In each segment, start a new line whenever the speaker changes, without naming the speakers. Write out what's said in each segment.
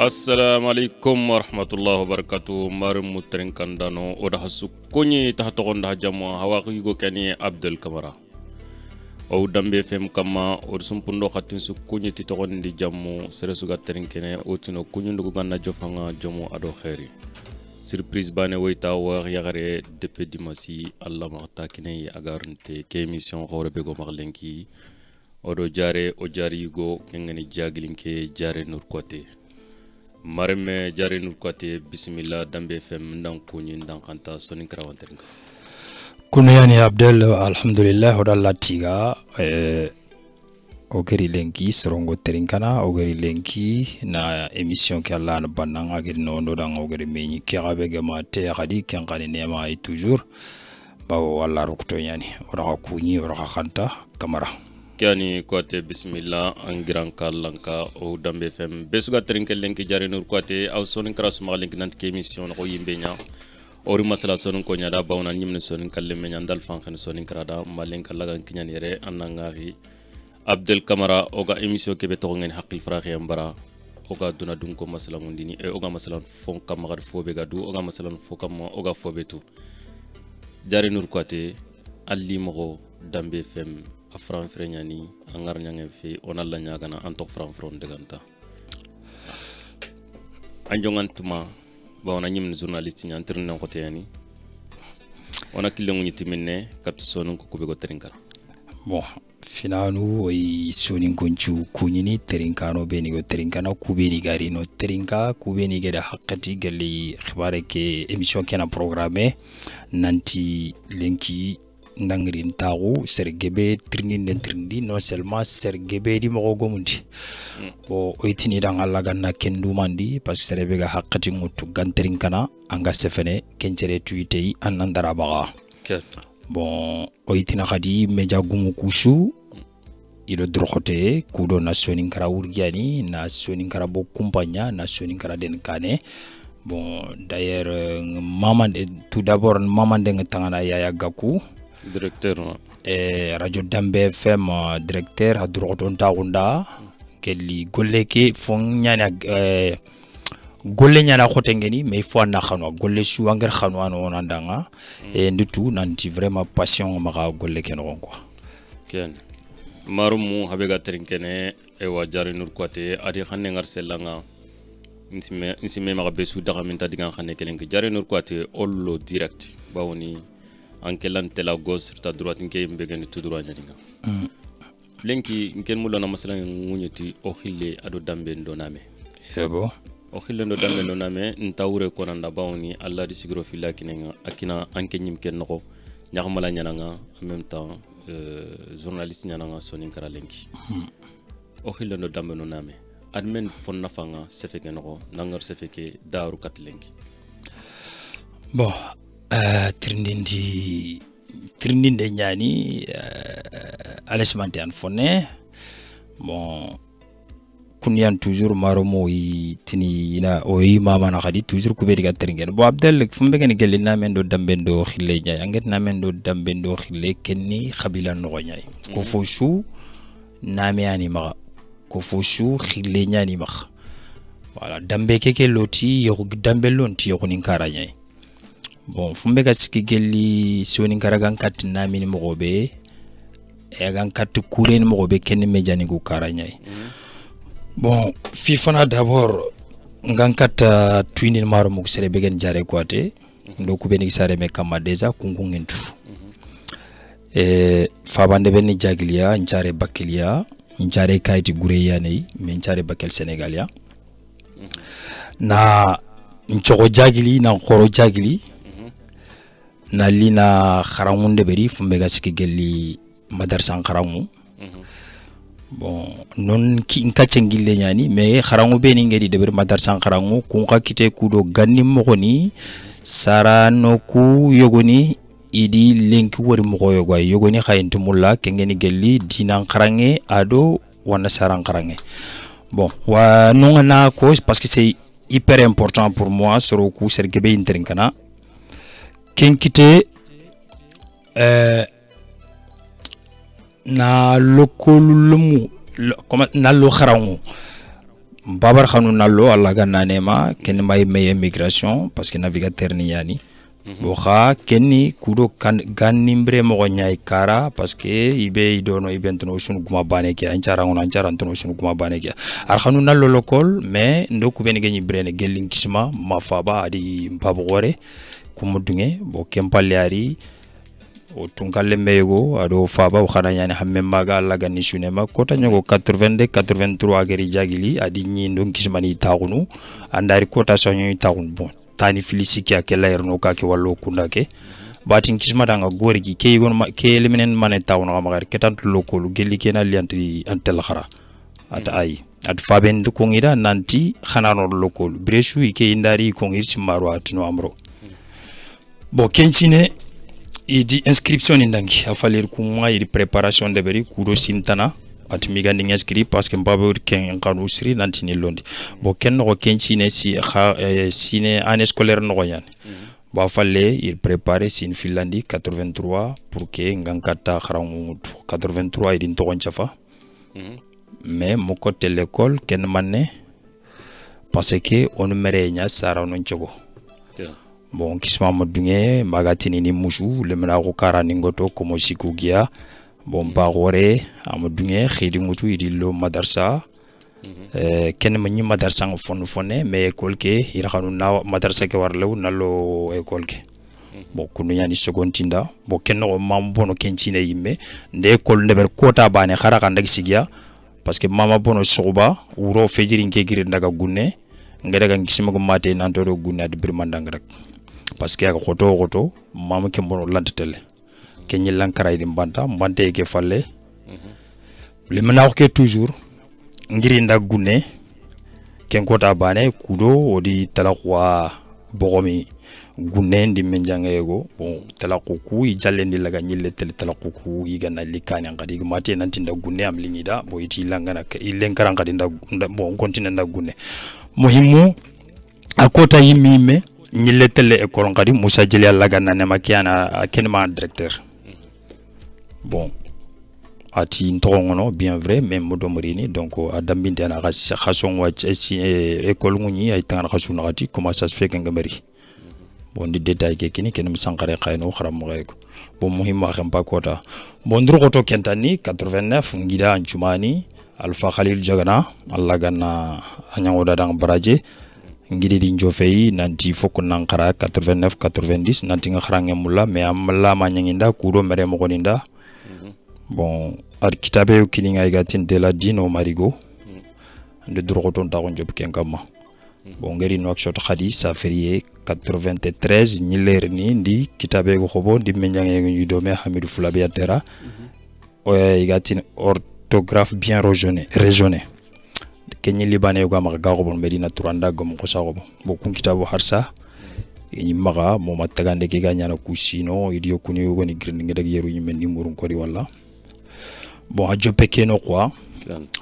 Assalamu alaikum warahmatullahi wabarakatuh. Marum mutren kandano oda hasu konyi tahatogonda jamu hawaki go kani Abdel Kamara. O dambe fem kama o sumpundo khatin su konyi titogondi jamu seresuga terenkene otino konyi ndugo ganna jofanga jamu ado khairi. Surprise bane wayta wa yagare depuis dimasi Allah magta kine agarnte ke émission khore be go maglenki odo jare o jari go kengani jaglinke jare nur kote. Mareme jari nur kote bismillah dambe fem ndan kunyi ndan kanta sonin krawanteringa
kuno yani Abdel alhamdulillah oda latiga ogeri lenki sorongo terinkana ogeri lenki na émission ki Allah na banang ageri no ndo dang ogeri meñi ki gabe gama te khadi ken khani nema ay toujours bawo wala rokto yani oda kunyi oda khanta Kamara
Kiani kote bismillah angiran kallanka o dambe fem besuga trinkel lenki jari nur kote aw sonin kras malenki nant ke émission ko yimbenya ori masala sonin ko nyada bawna nyimne sonin kalle menya dal fankhane sonin krada malenka lagan kinyan yere annangahi Abdel Kamara oga émission ke be to ngene hakil faraxi ambara oga duna dun ko masala mundini e oga masala fon kam gar fobe gadu oga masala fokam oga fobe tu jari nur kote alli mo dambe fem afran frenyani angar nyangen fi onalla nyagana antok fran fron deganta anjongantuma bawna nyim journaliste nyan tirna ko tayani ona killengu nyitimenne kat sonun ko kube go terinka
bon finanu oy sonin konchu kunyini terinkano beni go terinkana kubeni gari no terinka kubeni geda haqqati galli khibare ke émission kena programmé nanti lenki ndangrin tagu sergebe trindi non seulement sergebe di mo gomundi bo oitini dang alla ganna kendu mandi parce que serebe ga haqqati mutu ganterin kana anga sefene kencere tuitei anandara baga bon oitina khadi meja gumu kushu ido droxote kudo nationin kara urgiani nationin kara bo kumpanya nationin kara den kane bon d'ailleurs mamande tout d'abord mamande ngtangana yaya gaku
directeur
radio dambe fm directeur ha droton taunda kelli golleke fon nyana golle nyana khotengeni mais fo na khano golle su anger khano an onandanga e nditu nanti vraiment passion maka golle ken gon quoi
ken marumu habega trinkene e wajari nur kote adi khanne ngar selanga insime maka besu daga minta digan khanne kelen ke jari nur kote ollo direct bawoni ankelan tela gos ta droite nke mbegani tout droit nyadinga lenki nken mulo na masala ngunyeti o khille ado dambe ndoname
yebo
o khille ndo dambe ndoname ntawre ko nanda bawni alla di sigro filla kinenga akina anke nyim ken noko nyaxmala nyananga en même temps journaliste nyananga sonin kara lenki o khille ndo dambe ndoname admen fon nafanga sefeke noko nangar sefeke daru kat lenki
bon trindinde nyani alesmante an fonne bon kunyan toujours maromo yi tini ina oyi mama na khadi toujours kubedi ga tringen bo Abdel fumbe gani gelli na men do dambendo khille nyaay anget na men do dambendo khille kenni khabila no nyaay ko foshu nami ani ma ko foshu khille nyani ma voilà dambe keke loti yo dambe lonti yo nin kara nyaay bon fumbe ga siki gelli soni karagan kat namini mogobe e gan kat kuren mogobe ken mejani go karanyay bon fifana d'abord ngan kat twinin maro mo sere begen jare kwate ndo ku beni sare me kama deja kungungentu fabande benni jaglia njare bakilia njare kayti gureya nei me njare bakel senegalia na nchogo jagili na khoro jagili na lina kharamunde beri fumbe ga siki gelli madarsan kharamu bon non ki nkache ngille nyani mais kharamu be ni ngedi de ber madarsan kharamu kun ka kite kudo ganni mogoni sarano ku yogoni idi lenki wori mogo yogo yogoni khayintu mulla kengeni gelli dinan kharange ado wana saran kharange bon wa non na cause parce que c'est hyper important pour moi sur ku sergebe interinkana kenkite na lokolumu na lo kharango babar khanu nallo alla gananema ken may may immigration parce que navigateur ni yani bo kha kenni kudo kan ganimbre mo nyay kara parce que ibe idono ibentno sunu guma bane ki ancara ngona ancara antono sunu guma bane ki ar khanu nallo lokol mais ndoku ben geni brene gelin kisma mafaba adi mbabo gore kumudunge bo kempaliari o tunkalle meygo ado faba o khana yani hamme maga alla ganni sunema kota nyogo 82 83 geri jagili adi nyi ndon kismani taxunu andari kota sonyo taxun bon tani filisiki akela erno ka ke wallo kundake batin kisma danga gori ki ke gon ke eliminen mané taxunu ga magar ketant lokolu gelli kena lianti antel khara at ay at faben de kongida nanti khana no lokolu breshu ke indari kongir simaru atno amro bo kenchine idi inscription indangi afalir kuma idi préparation de beri kudo sintana at migandi inscrit parce que mbabo ken kanu sri nantini londi bo ken no kenchine si sine année scolaire no yan ba falle il préparer sin finlandi 83 pour que ngankata kharamu 83 idi to chafa mais mo côté l'école ken manne parce que on mere nya sara non chogo bon kisma modunge magatini ni musu le mena ko karani ngoto komo sikugia bon bagore amadunge khidi mutu idilo madarsa ken ma ni madarsa ngofon fonne mais école ke ira khanu na madarsa ke warlaw nalo école ke bon kunu yani secontinda bon ken no mam bono kencine yimme nde école ndeber kota bane khara ndag sigia parce que mama bono soba wuro fejiri nke gire ndaga gunne ngadaga ngisima ko mate nanto do gunne ad birmandang rek parce que goto mama ke mbono lantetele kenyi lankara di mbante ke falle le mena ko toujours ngiri nda gune ken kota bane kudo odi talakwa bogomi gune ndi menjangego bon talakuku i jallendi laga nyille tele talakuku i gana likani ngadi mate nanti nda gune am lingida bo iti langana ilenkara ngadi nda bon continue nda gune muhimu akota yimime ñille tele école ngadi Moussa Djeli Allaga nane makiana kenema directeur bon ati ntongono bien vrai même modomorini donc adambinte na khason wa ci école nguni ay tan khasuna ati comment ça se fait que ngamari bon di détail ke kini kenem sankare khayno kharam mo ko bon muhimma xam pa kota bon ndro to kentani 89 ngida anchumani Alpha Khalil Jagana Allaga na anyangoda dang baraje ngidi di njofei nanti foko nankara 89 90 nanti nga kharange mulla mais amla ma nyanginda kudo mere mo koninda bon ad kitabe kini nga igatin de la dino marigo de drogoton ta gonjob kenkama bon ngeri no akshot khadi safrier 93 niler ni ndi kitabe go khobo di menyange ngi do me Hamidou Foulabe Atera o igatin orthographe bien raisonné kenyi libane ko ma gago bon medina turanda gom ko sago bo kun kitabo harsa ni maga mo matagande ke ganya na kusino idio kuni go ni grindi ngedag yeru ni men ni murun kori wala bon a jope keno quoi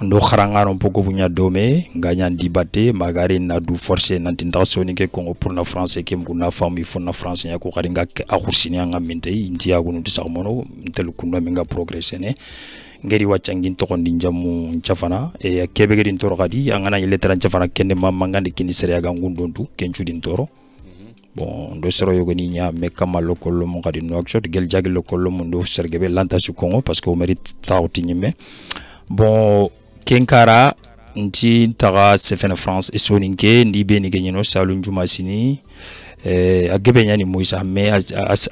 ndo kharanga no poko bunya dome ganya dibate magari na du forcer nanti ndasoni ke kongo pour na français ke mguna fami fo na français ya ko kharinga a khursini nga minte intia gunu tisakmono tel kundo minga progresser ne ngeri wacangin to kondi jamu nchafana e kebe gedi ntoro kadi angana ile tera nchafana kende mamangande kini sere aga ngundontu kenchu din toro bon do sero yogo ni nya me kama lokolo mo kadi no akshot gel jagel lokolo mo do sergebe lanta su kongo parce que o mérite tawti nyime bon kenkara nti taga sefen France et soninke ndi beni genyino salun jumasini agebe nyani moisa me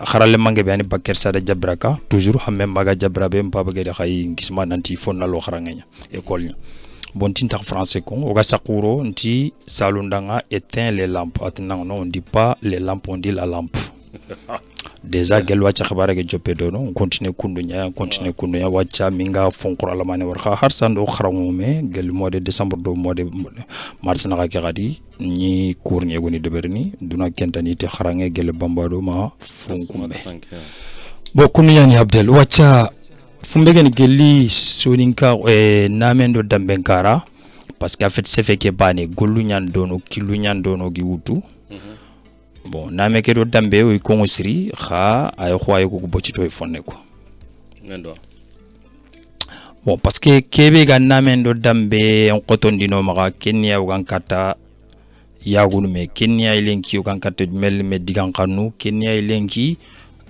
kharale mange bani Bakar Sada Jabraka toujours hamme maga jabrabe mpaba gede khay ngisma nanti fonna lo kharanganya école nya bon tinta français kon oga sakuro nti salundanga éteint les lampes atnang non on dit pas les lampes on dit la lampe déjà gel wacha khabara ge joppe do no continue kundunya wacha minga fonkor alamane war kha harsando kharamume gel mois de décembre do mois de mars na ka gadi ni courni goni de berni duna kentani te kharange gel bambado ma fonkume bokunu yani Abdel wacha fumbegen geli soninka namendo dambenkara parce qu'en fait c'est fait que bane golunyan dono kilunyan dono gi wutu bon name ke do dambe o ko siri kha ay khoy ko bocito e fonne ko
ngendo
bon parce que kebe ga namen do dambe on qotondino maga kenya ugan kata yagunu me kenya ilenki ugan kata mel me digan kanu kenya ilenki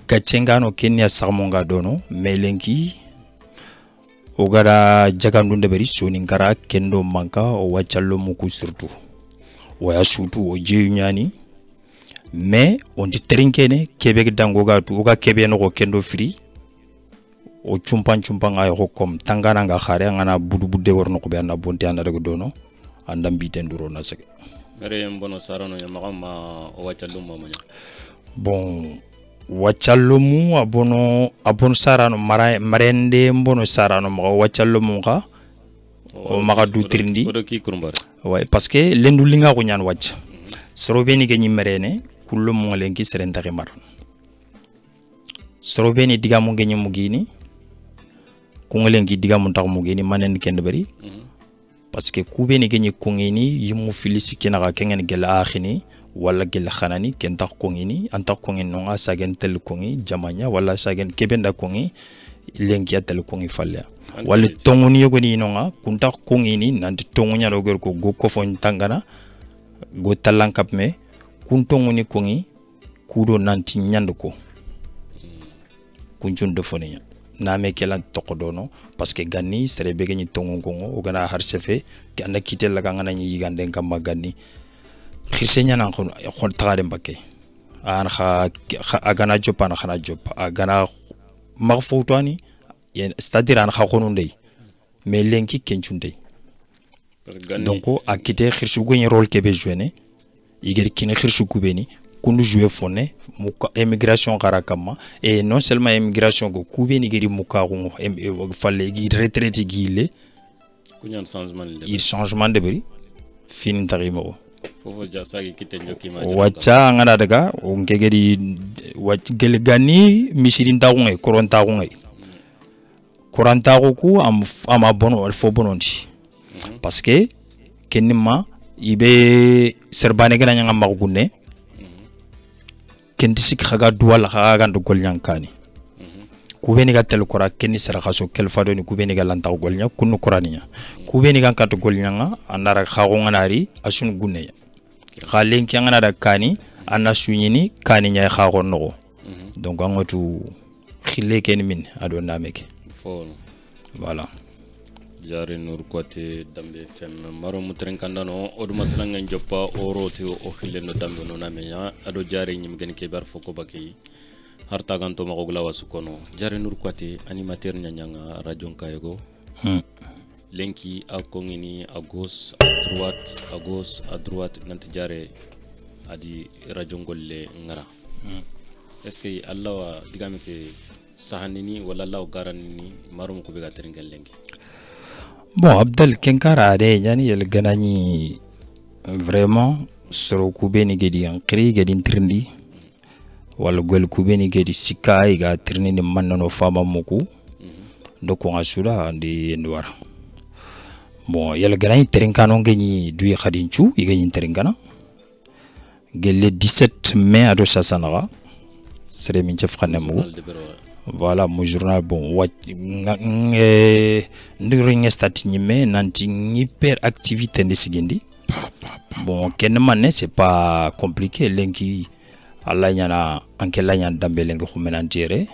gachengano kenya sarmonga dono melenki ogara jagandunde beri soninkara kendo manka o wachallo muku surtout waya surtout o jeyunyani mais on dit trinkene kebe dango ga tu oga kebe no kendo free o chumpan ay ko kom tangana nga khare ngana budu budde worno ko be na bonti anda daga dono andam biten duro na sege
mere mbono sarano ya magama o wachallo mo
bon wachallo mu abono sarano marende mbono sarano mo wachallo mu ka o maga du trindi ouais parce que lendu linga ko nyan wacc sorobeni ke nyimmerene kullu mo lenki serenta mar sorobeni diga mo genyi mugini kungelenki diga mo tax mugini manen kende bari parce que kubeni genyi kungini yimu filisi kenaga kengen gel akhini wala gel khanani ken tax kungini antax kungin no nga sagen tel kungi jamanya wala sagen kebenda kungi lenki atel kungi falle wala tongoni yogoni no nga kuntax kungini nanti tongunya do gor ko go ko fon tangana go talankap me kuntongoni kungi kudo nanti nyando ko kunjun defoniya name kelan tokodono parce que ganni sere bege ni tongon kongo o gana har sefe ganda kitel la ngana ni yigande kam magani xisenya nan ko taade mbake an kha agana jopana khana jop agana magfutani c'est-à-dire an kha khonu ndey mais lenki kenchunde donc a kité xirsu go ni rôle kebe jouer igeri kine xirsu kubeni kundu jouer fonne muka émigration karakama et non seulement émigration go kubeni geri muka go falle gi retraite gile
kunyan
changement de bari fin tarimo
fofo jasagi kite njoki ma
wacha ngana daga o ngegeri wajgel gani misirin tagunga koron tagunga koron tagu ku am abono fo bononti parce que kenima ibe serbane gana nyanga magune kendi sik khaga duwal khaga ndo golnyang kani kubeni ga tel kora kenni sara khaso kel fado ni kubeni ga lanta golnya kunu koraniya kubeni ga kat golnyanga andara khago nganari asun gunne khalen ki ngana da kani anna sunyini kani nya khago no donc angotu khile ken min ado nameke
fo
voilà
jare nur kote dambe fem maro mutren kandano odu masalanga njoppa oroti o khile no dambe no namenya ado jare nyim gen ke bar foko bakay harta ganto mako gla wasukono jare nur kote animateur nyanyanga radio kayego lenki akongini à gauche à droite nanti jare adi radio golle ngara est ce que allah wa digame ke sahanini wala allah garanini maro ko be ga terengal lenki.
Bon, Abdel Kenkara de yani el ganani vraiment soro kubeni gedi en kri gedi trindi wala gol kubeni gedi sikai ga trindi ni manno fama muku doko ngasura andi ndwara bon yel ganani trinkano geni duyi khadinchu igeni trinkana gelle 17 mai ado sasanaga sere min chef khanemu voilà mon journal bon ndiringe stati nyime nanti hyper activité de sigindi bon ken mané c'est pas compliqué lenki alla nyana anke la nyana dambe lenki khumenantiere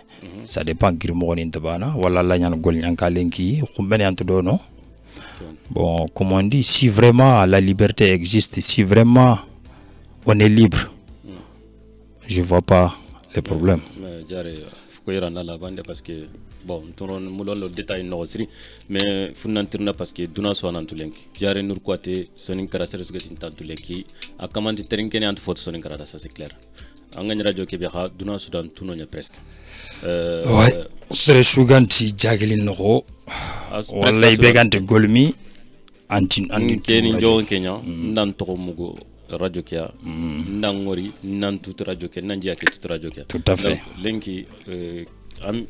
ça dépend girmo ni tabana wala la nyana gol nyanka lenki khumene antodono bon comme on dit si vraiment la liberté existe si vraiment on est libre je vois pas les problèmes
ko irana la bande parce que bon tonon mulon lo détail no siri mais funantirna parce que duna so nan tulenki jare nur kwate sonin kara seres gatin tantulenki akamanditerinkene ant photo sonin kara ça c'est clair angani radio ke biha duna sudan tuno nya presque
ouais sere suganti jagelin no wallahi begante golmi antin
keni jo kenya nan to mugo radio kia nangori nan tout radio kia nan dia tout radio kia
tout à fait
lenki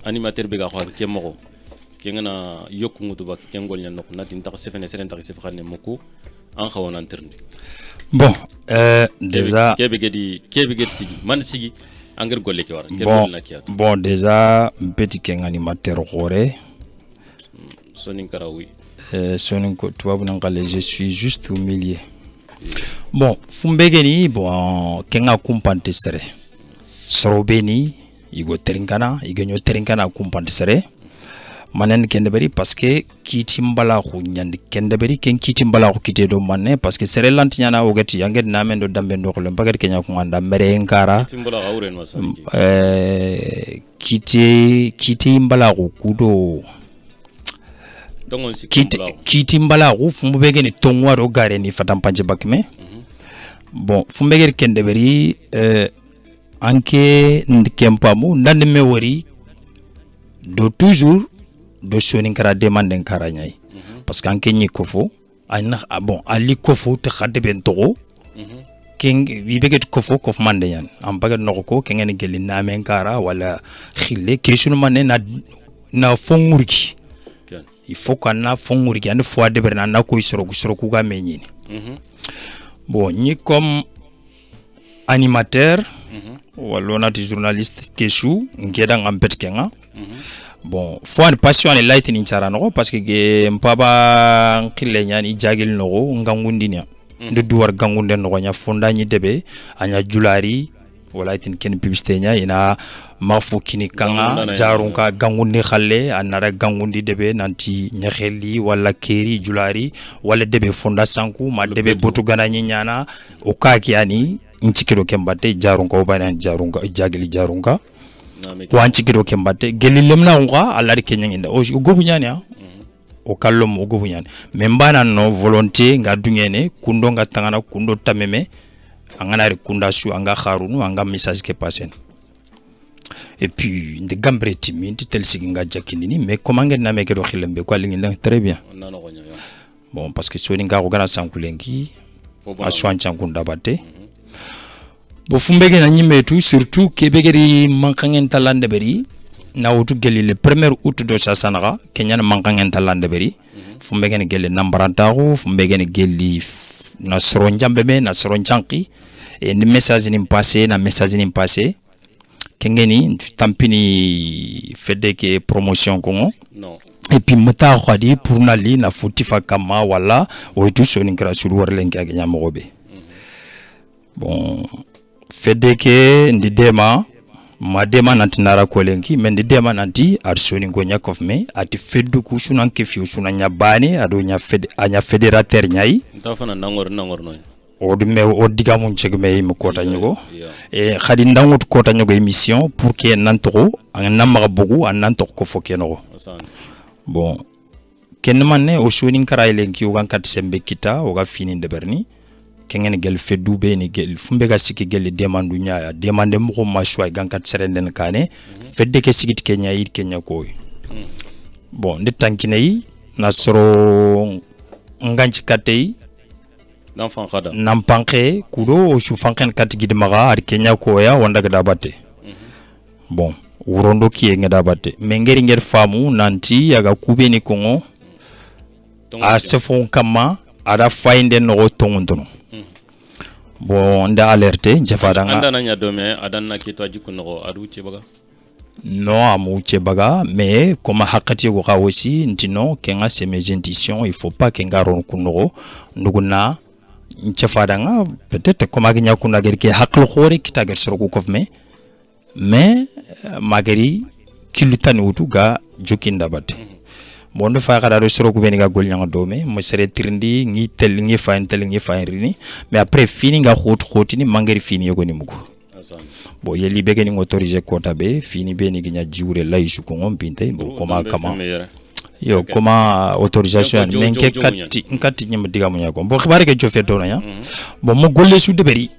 animateur be ga xor ke moko ke ngana yokku ngutu bak ke ngol nyan nok natin tax sefene seren tax sef xane moko an xawon anterne
bon déjà
kebe gedi sigi man sigi anger golle ke war
bon déjà petit ken animateur xoré
Soninkara, oui.
Soninko, je suis juste au milieu. Bon, Fumbegeni, bon, Kenga kumpante sere. Sorobeni, Igo Terinkana, Igenyo Terinkana kumpante sere. Manen kendeberi parce que kitimbala ko nyandi kendeberi ken kitimbala ko kite do manne parce que sere lantinyana ogati yanget namen do dambe do ko lembagat kenya ko nganda mere enkara
kitimbala awren masaniki
kitimbala ko kudo kitimbala ko fumbege ni tongwa do gare ni fatampanje bakme bon fumbege kendeberi anke ndikempamu ndande me wori do toujours do Soninkara demande nkara nyai parce que anke ni kofo ana bon ali kofo te khade ben togo king wibeget kofo kof mande yan am bagat noko kengen geli name nkara wala khille kesunu manne na fongurki il faut qu'on fongurki and fois de berna na ko isoro ku ga menyini bon ni comme animateur wala onati journaliste kesu ngeda ngambet kenga bon faut une passion et lightning charano parce que mpaba nkille nyani jagil no ngangundi nya de duwar gangunde no nya fonda ni debe anya julari wala tin ken publicité nya ina mafu kini kanga jarunka gangundi khalle anara gangundi debe nanti nyakheli wala keri julari wala debe fonda sanku ma debe botu ganani nyana o kaki ani nchikiro kembate jarunka obana jarunka jagili jarunka wanci kido kembate geli lemna unga alari kenyangenda o gobu nyani ha o kallom o gobu nyani membana no volonté nga dungene kundo nga tangana kundo tameme angana ri kunda su anga kharunu anga message ke passen et puis de gambre timindi tel siginga jakini mais comment ngeen na meke do khilembe ko lingi très bien bon parce que Soninka ko gana sankulengi a soancha kunda batte bo fumbege na nyimetu surtout kebegeri mankangen talande beri na wutu geli le 1er août do sasanaga kenyana mankangen talande beri fumbege ne geli nambarantago fumbege ne geli na soronjambe me na soronjanki et ni message ni passé kengeni tampini fedeke promotion kongo non et puis meta khadi pour nali na futifa kama wala oitu Soninkara sur warlenki aganya mogobe bon fedeke ndi dema ma dema nanti nara kolenki men ndi dema nanti ar Soninko nyakof me ati feddu ku sunan ke fiu sunan nyabane ado nya fed anya fédérateur nyai
tafana nangor no
o dume o diga mun chegme im kota nyugo e khadi ndangut kota nyugo émission pour que nantoko an namma bogu an nantoko ko fokeno bon ken manne o Soninkara elenki o gankat sembe kita o ga fini de berni kengen gel feddu be ni gel fumbe ga siki gel demandu nya demande mo ko maswa gankat serenden kane fedde ke sigit kenya yir kenya ko bon de tankine na soro nganci katei
l'enfant khada
nampanke kudo o shu fanken katigid maga ar kenya ko ya wanda ga batte bon urondo ki ngada batte mengeri nger famu nanti yaga kubeni kongo a sefon kama ada fainde no tongondo bon nda alerte jafadanga
anda nanya dome adanna kitwa jikuno adu chebaga
non amu chebaga mais comme hakati ko aussi ntino kenga c'est mes intentions il faut pas kenga ron kuno nduguna jafadanga peut-être comme agnya kuna gerke haklo khore kitager soroku kofme mais magari kilutani utuga jokinda batte bon fa kada do soroku beni ga golnyanga dome mo sere tirindi ngi tel ngi fain rini mais après fini nga khotini mangeri fini yogoni muko bon yeli bege ni autoriser kota be fini beni ginya jiwre lay su ko ngompinte bon koma yo koma autorisation nenke katti nyam diga munya ko bon xibare ke jofé do na bon mo golle su deberi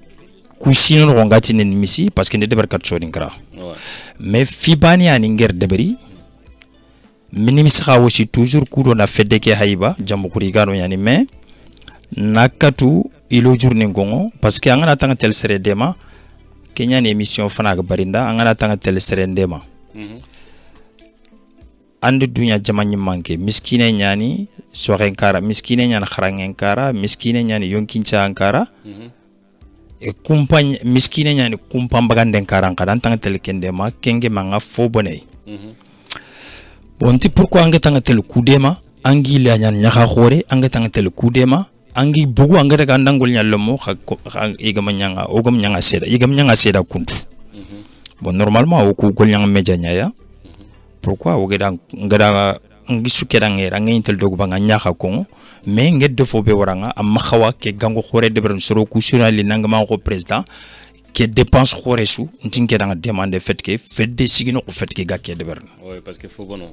ku sino no ngati nen misi parce que ne deber kat Soninkara mais fibani ani nger deberi minimisa aussi toujours kudo na fedeke haiba jambo kurigano yani mais nakatu ilo journée ngongo parce que angana tanga tel sere dema kenya ni émission fana ga barinda angana tanga tel sere dema ande dunya jamanyi manke miskine nyani soren kara miskine nyani kharangen kara miskine nyani yonkincha ankara e kumpany miskine nyani kumpambaganden kara kadan tanga tel kendema kenge manga fo bonay bonti pourquoi nga tanga tel kudema angi la nyan nyaka khore anga tangatel kudema angi bugu anga daga ndangol nyallomo igam nyanga seda kuntu bon normalement o ku gol nyanga media nyaya pourquoi o geda ngada ngi sukeda ngera ngi tel dogu banga nyaka ko mais ngedde fo be waranga am khawa ke gango khore de ber soro ku surali nangama ko president ke dépense khore su ntinke danga demander fait que fait de sigino ko fait que gakke de ber
ouais parce que faut bono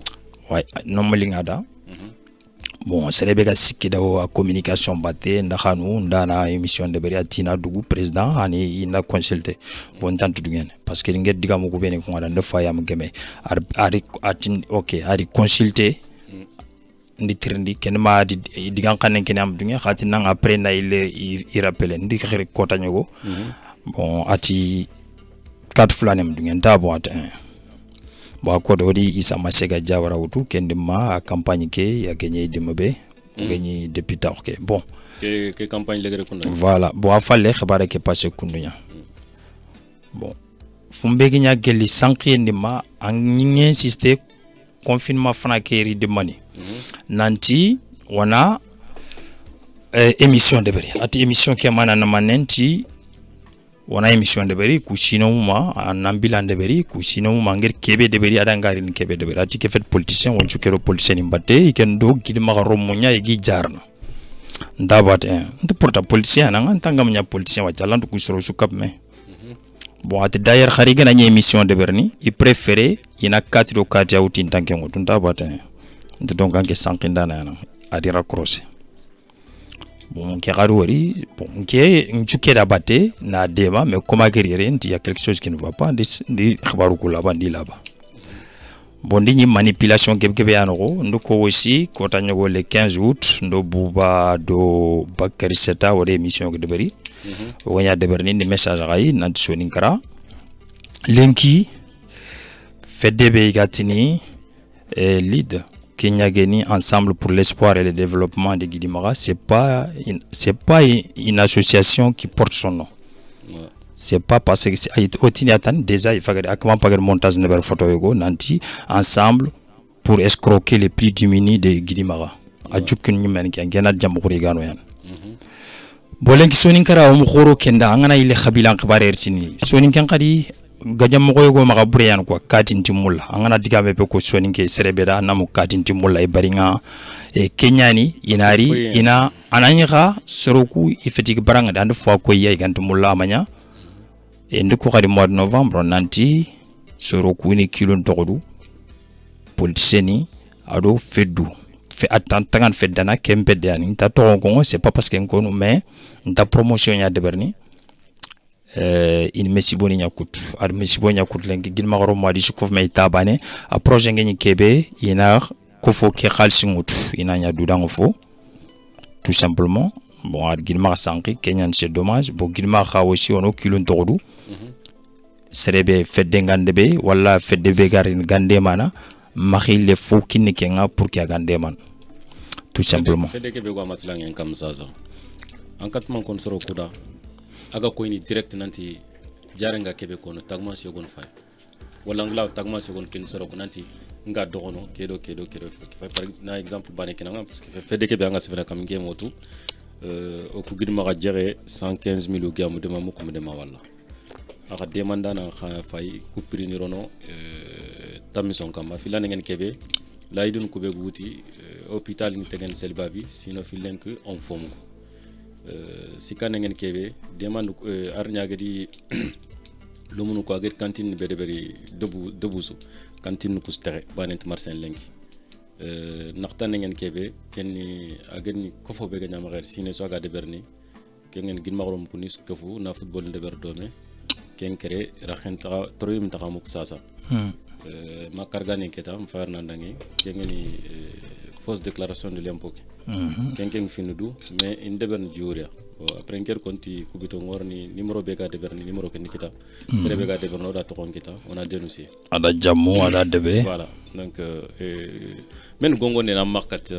ouais non malingada bon serebe ga sikida wa communication batte ndakhanu ndana émission de ber atina dugu président ani ina consulter bon tantu dungen parce que nged digamu ko bene ko ngada ndefa yam geme ari atin OK ari consulter ndi trindi ken ma di digan xanen ken am dunga xati nang après na il rappelle ndi xere ko tañogo bon ati 4 flanem dunga ta bo at bo ko do di isa masega jawara wutu ken ma campagne ke ya gagné dimabe gagné député OK bon
que campagne legere kunna
voilà bo afalle xabare ke passé kundunya bon fumbe gnya gelli sanki ndima an ñi insister confinement fana keri de mani nanti wana émission de beri ati émission ke mana na manenti wana émission de beri ku sinoma anambila de beri ku sinoma ngir kebe de beri ada ngari ni kebe de beri ati ke fait politicien won chukero politicien imbatte iken do gidi magaro munya igi jarna ndabat nte porta politicien na ngantanga munya politicien wa talantu ku soro sukap me bon ati d'ailleurs khari gana ni émission de berni il préférait ina 4 do 4 ya utin tanke ngotu ndabat nte donc anke sankinda na adi raccrocher bon qui wari bon qui nchuke da batte na dema mais comment guérir il y a quelque chose qui ne va pas ndi khabaru ko là bandi là bas bon ndi manipulation gebe yanoko ndoko aussi ko tanyogo le 15 août ndo buba do bakari seta wore émission de beri wonya de berni ni message ray nanti soninkara lenki fedebe gatini lead Kenya Geni Ensemble pour l'espoir et le développement de Guidimara, c'est pas une association qui porte son nom. Ouais. C'est pas parce que déjà il faut que montage de photo ego nanti ensemble pour escroquer les plus démunis de Guidimara. Adjukin nyumen ki ngena jamhuri gano yan. Bolen ki soninkara o khoro kenda ngana ile khabila khbare ertini soninkan kadi gajam mo go maga buryan ko katinti mulla angana diga be ko soninke serebeda namu katinti mulla e baringa e kenyani inari ina ananyika soroku ifetik baranga dande fo ko yey gantu mulla amanya e ndiko khadi mois de novembre nanti soroku ni kilon togodu politicieni ado feddu fe attantangan feddana kempede ani ta to ko c'est pas parce que ngonu mais ta promotion ya de berni in mesiboni nyakut ad mesiboni nyakut lengi gin magaro madi sukof may tabane a projet ngeni kebe ina ko fo ke khalsi mutu ina nya dudango fo tout simplement bon ad gin mag sanki kenyan c'est dommage bo gin mag kha aussi ono kilon togodu serebe fedde ngande be wala fedde be garin gande mana makhile fo kinni kenga pour ki gande man tout simplement
fedde ke be go maslang en kam sasa en katman kon soro kuda aga ko ni direct nanti jarenga kebe kono tagma segon fay wala ngla tagma segon ken soro ko nanti nga dogono kedo par exemple bane kenanga parce que fait de kebe nga sefena kam ngem wotu o ku gidma ga jere 115 000 gamu de mamu ko de ma wala aga demanda na fay ku prix rono tamison kam filane ngene kebe laydun ko be guti hôpital ni tegen selbabi sino filen que on fomu si kan ngeen kebe demande arñaga di lumunu ko agit cantine be deberi debusu cantine ko stere banent marsen lenki naktan ngeen kebe kenni agani ko fo be ganyama xer sine so aga de berni ken ngeen gin magrom ko nis kefu na football de ber dome ken kere rakhenta troyum taxamuk sasa ma kargani keta m farna ndangi ken ngeni fausse déclaration de l'impôt ken finudu mais in debern juria après ker konti kubito ngorni numéro be ga deberni numéro ken kita sere be ga deberno da to kon kita on a dénoncé
ada jammu ada debe
voilà donc men gongo ne na makat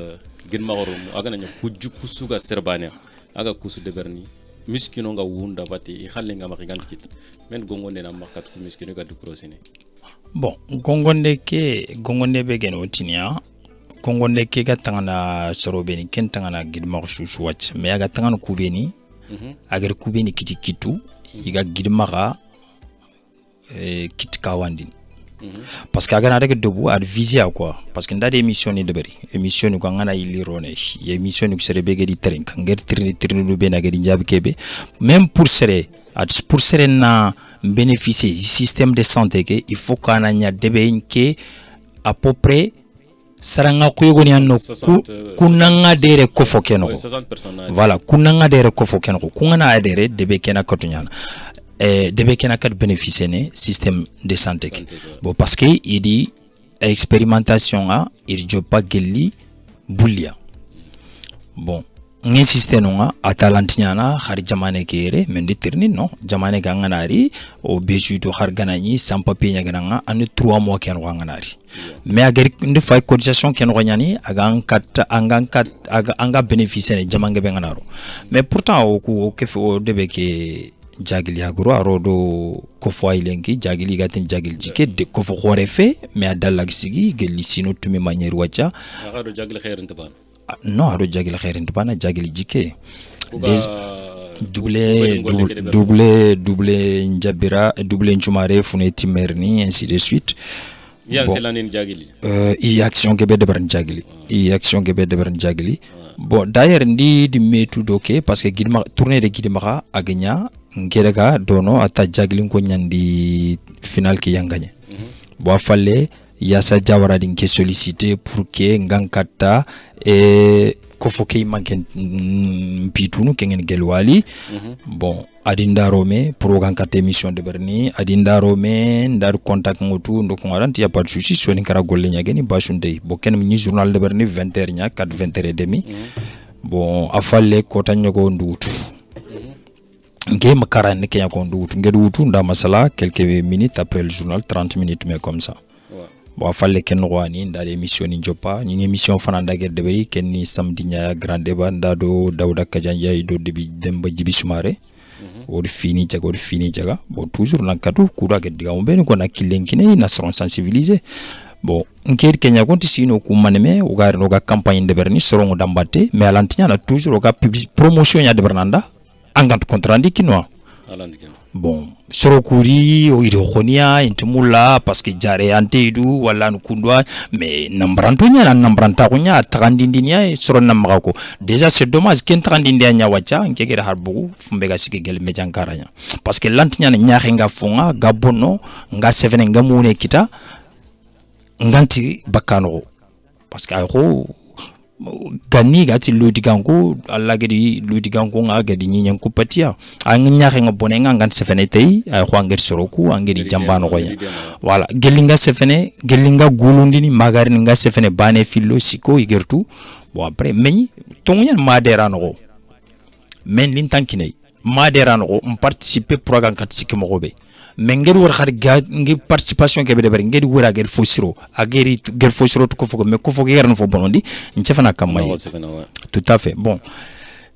gin magoro aga nanya kujju kusuga serbania aga kusu deberni miskino nga wunda bati i khalle nga maki gant kit men gongo ne na makat ku miskino ga du krosine
bon gongonde be gen otinia kongonde ke ga tangana sorobeni ken tangana gidma shusu watch mais aga tangana kubeni agar kubeni kiti kitu iga gidma ga kit kawandin parce que agana rek debu ad visia quoi parce que ndade émission ni deberi émission ko ngana ilirone émission ko sere be gedi trink nger trini du be na gedi njab kebe même pour sere na bénéficier du système de santé que il faut kana nya debe ke à peu près saranga ko yogoni anno kunanga dere ko fokeno voilà kunanga dere ko fokeno ko ngana adere debe kena kotunyana debe kena kat bénéficier ne système de santé bon parce que il dit expérimentation a il joue pas gelli bulia bon ngi système nga atalantiana har jamane kere mendi tirni no jamane ganganari o bejuto har ganani sans papier nyagana an 3 mois ken ganganari mais agari ndi fay cotisation ken ganyani anga bénéficier ne jamange benganaro mais pourtant o ku o debe ke jagili agro arodo ko fo ilenki jagili gatin jagil jike de ko fo xorefe mais adalag sigi gelli sino tumi manière wacha
agado jagil khairin taban
non ado jagil khairin taban jagil jike double njabira double nchumare funeti merni ainsi de suite
ya selanin jagili
i action gebe de baran jagili bon d'ailleurs ndi di metu doke parce que gidma tourner de gidma agnya ngerega dono ata jagilin ko nyandi final ki yanganye bo falle yasa jawara din ke solliciter pour que ngankata e ko foke manken pitunu kengen gelwali bon adinda rome pour ngankata émission de berni adinda rome ndar contact ngotu ndo ko ngaranti ya pas de souci soni kara golle nyageni basunde bo ken ni journal de berni 20h nya 20h30 bon afalle ko tanyogo ndutu ngé makara ne kenya ko ndutu ngedu nda masala quelques minutes après le journal 30 minutes mais comme ça bon falle ken wani nda émission ni jopa ni émission fananda ger deberi ken ni samedi nya grand débat nda do dawda kajanja do debi demba jibi sumare or fini jaga bon toujours nankatu kura ge diga mbeni ko na kilenkine na seront sensibilisés bon ngir kenya konti sino ku maneme o gar no ga campagne de berni sorongo dambate mais alantinya na toujours o ga promotion ya de bernanda angant contrandi kinwa bon sorokuri o ido khonia intumula parce que jare antedu wala nkundwa mais nambranto nya nambranta ko nya takandindinya soron namako déjà c'est dommage ken takandindia nya wacha ngegere harbugu fumbega sike gel mejankaranya parce que lantinya nya khenga funga gabono nga sevene ngamune kita nganti bakano parce que ayro gani gati ludigango alla gedi ludigango nga gedi nyen ko patia ang nyaare nga bonenga ngan sefene tay ay ko ngir soroku angedi jambano ko nya voilà gelinga sefene gelinga gulundini magari nga sefene bane fillo siko igertu bon après meñi tongunya maderano men lintankine maderano on participer programme kat sikimo gobe mengel war khar ngi participation ke be de bari ngedi wura gel fosiro ageri gel fosiro to ko fogo me ko fogo yerno fo bonondi nchefana kam may tout à fait bon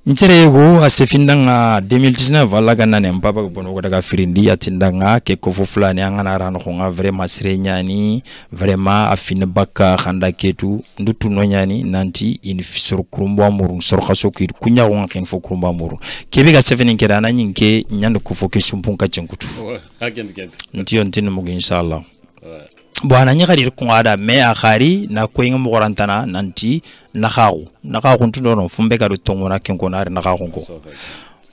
ncherego asefindanga 2019 wala ganane mpaba bono ko daga firindi atindanga ke ko fo fulani angana rano ko nga vraiment srenyani vraiment afine bakka khanda ketu ndutu no nyani nanti in fisor kurumba murun sor khaso ki kunya ko ngaken fo kurumba murun kebe ga sefenin ke dana nyinke nyando ko fo ke sumpun ka cenkutu ntiyo ntino mo inshallah bwana nyakari ko ada me akhari na ko ngam gorantana nanti nakhagu ntundo no fumbe ka do tongona ken ko nare nakhagu ko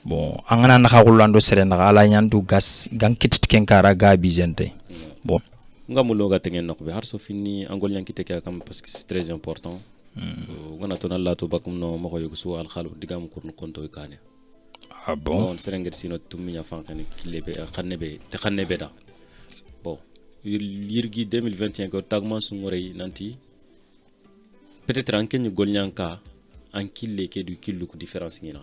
bon angana nakhagu lando sere na ala nyandu gas gankit ken kara ga bizente bon
ngamulo ga tengen no be har so fini angol nyankite ka kam parce que c'est très important ngana to nalla to bakum no mo ko yusu al khalu digam ko no konto ikane
ah bon
serenger sino tuminya fankani kilebe khanebe da bon yirgi 2021 ko tagman sungore nanti peut-être en kenyu golnyanka en kille ke du killu ko différence ngina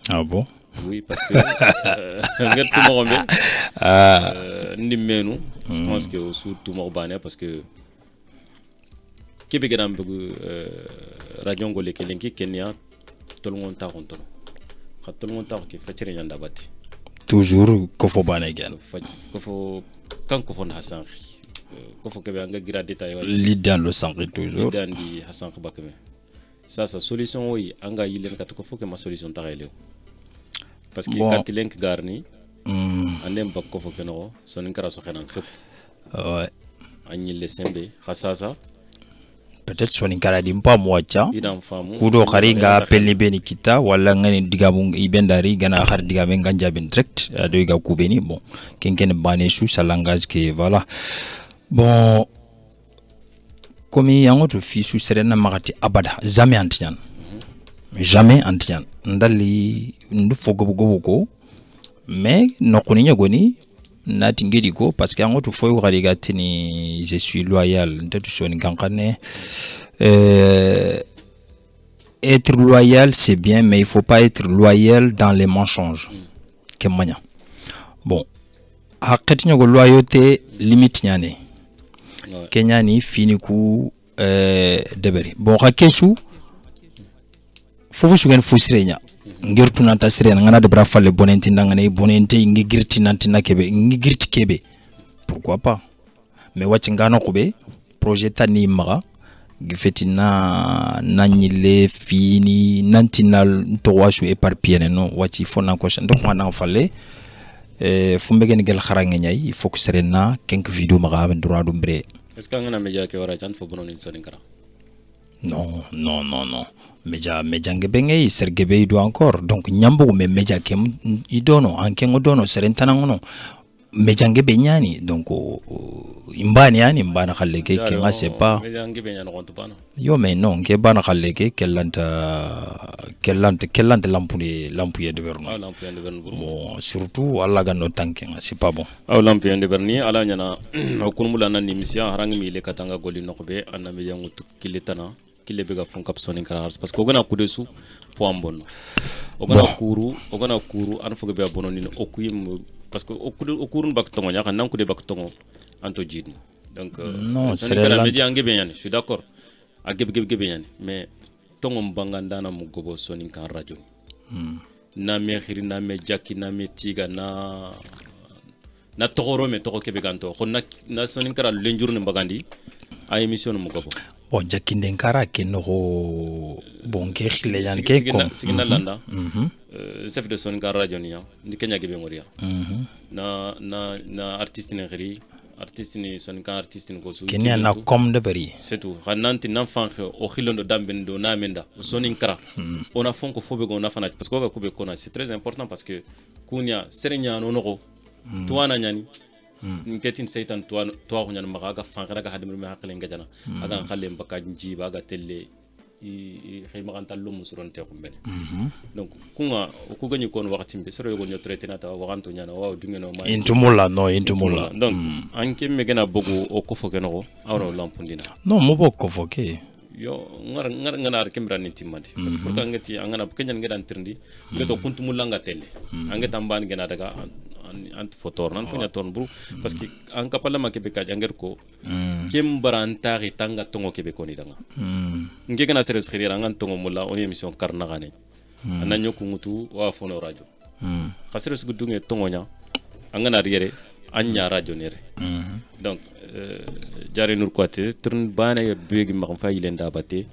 ah bon
oui parce que ngertu mo gombe ni menu je pense que surtout mo bané parce que kebe gadam bugu radio ngole ke lenki kenya tolngon ta konto khatolngon ta ke fatire nyanda batti
toujours ko fo bané gen
ko fo kan ko fo na sanki ko fo kebe anga gira détail wa
lidan lo sanki toujours
lidan di hasan bakame sasa solution oyi anga yilen kat ko fo ke ma solution taxelew parce que quand lenk garni andem bak ko fo ke no sonin kara so xenan xep
ouais
agni le sembe khasasa
peut-être sonin kara di mpa moacha
idan famu
kudo khari nga pelni beni kita wala ngani digamu ibendari gana khar digame nganja ben direct do ga kubeni bon kenken bane sous sa langage que voilà bon comme yango to fi sous serena magati abada jamais antian jamais antian ndali ndu fogo go mais nokuni nyagoni nati ngedi ko parce que yango to foy khari gatini je suis loyal ntetu soni kankane être loyal c'est bien mais il faut pas être loyal dans les mensonges kemanya bon hakati nyogo loyauté limite nyane kenyani fini ku deberi bon hakesu fofu sugen fusirenya ngirtu nanta sirena ngana de brafalle bonenti ndangane bonenti ngi girti nantina kebe ngi girti kebe pourquoi pas mais wati ngano kube projet tani maga gifeti na nanyile fini nantinal to wasu éparpillé no wati fona ko ndo ko na falle fumbe gen gel kharange nyay il faut que serena quelques vidéos maga ben droit d'ombre
est-ce que ngana media ke wara tan fo bonon ni sonin kara
non meja ngebenge sergebe do encore donc nyambo me meja kem idono anke ngodono serentana ngono meja ngebe nyani donc imbani yani mbana khalleke ke nga c'est pas
meja ngebe nyani kontu bana
yo mais non ke bana khalleke kellante lampuye de verno
lampuye de verno
bon surtout alla gano tanke nga c'est pas bon
lampuye de verni ala nyana kunmula nan nimisia harangi mi le katanga goli nokobe anna meja ngutu kilitana kile bega fon kap sonin kara parce que ogana kudesu po ambon ogana kuru an foga be abono ni okuyim parce que okurun bak tongo nyaka nan kude bak tongo anto jidni donc
non
c'est la média ngebe yani je suis d'accord a gebe yani mais tongo mbanganda na mugobo sonin kan radio na me khiri na me jaki na me tiga na togoro me togo kebe ganto khonna na sonin kara lenjurne mbagandi a émission mugobo
bon jakinde nkara ke no bon ke khile yan ke ko
sigina landa chef de son gar radio ni ndi kenya gebe ngoria na artiste ni khiri artiste ni son kan artiste ni ko su
kenya na comme de bari
c'est tout khananti nan fanxe o khilondo dambendo na menda sonin kara on a fon ko fobe go na fanat parce que ko be kona c'est très important parce que kunya serenya no no tuana nyani nketin seytan to ko nyana maga fankhara ga hadim me hakle ngajana aga khalle mbaka njiba aga telle khayma kan tallo musuron te xumbene donc kunga ku gagni kon waxati be sero yogo nyo traité nata waxanto nyana waaw dungeno ma
intumula
donc anke me gena bogu o ko foke no awro lampundina
non mo bokko foke
yo ngar kembra ni timadi parce que ngati angana kenyan ngedan tirndi ngeto kuntumula nga telle angeta mban gena daga ant photor nan funya ton bru parce que an kapala ma kebe ka janger ko kem barantari tanga tongo kebe koni danga nge gana seres khirira ngan tongo mulla on émission karna gane ananyo kungutu wa fono radio khasere su dunge tongo nya angana riere anya radio nere donc jare nur kwate turn bana ya begi ma fa yilenda batte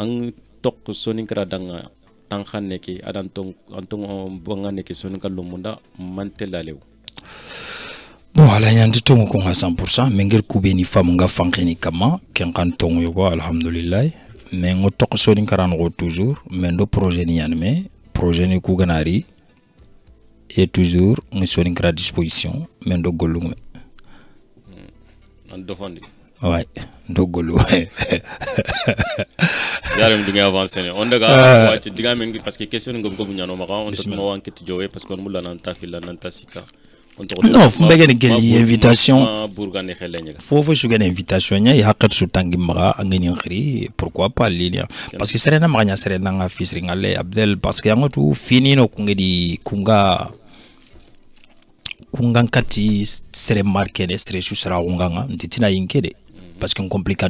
an tok soninkra danga tankhane ki adan antong bangane ki son kallo munda mantela lew
bon ala nyandi tongo ko 100% mengel kubeni fam nga fankeni kama ken kan tongo yogo alhamdulillah mais ngo tok soni karan go toujours mais ndo projet ni yanme projet ni ku ganari et toujours ngi soni kra disposition mais ndo golungu
en dofondi
ouais ndo golu
yaram dinga avancer on daga wati diga men parce que question ngom ngom nyano maka on to mo enquête jowe parce que on mulla nan tafila nan tasika
non fu mbegen gel invitation
bourgane xelenya
fofu su gene invitation nya ya hakat su tangi maka ngeni khiri pourquoi pas lilia parce que serena maganya serena nga fisri ngale abdel parce que yangotu fini no kungedi kunga kati sere marqué de sere su sera unganga ntitina yinkede parce que compliqué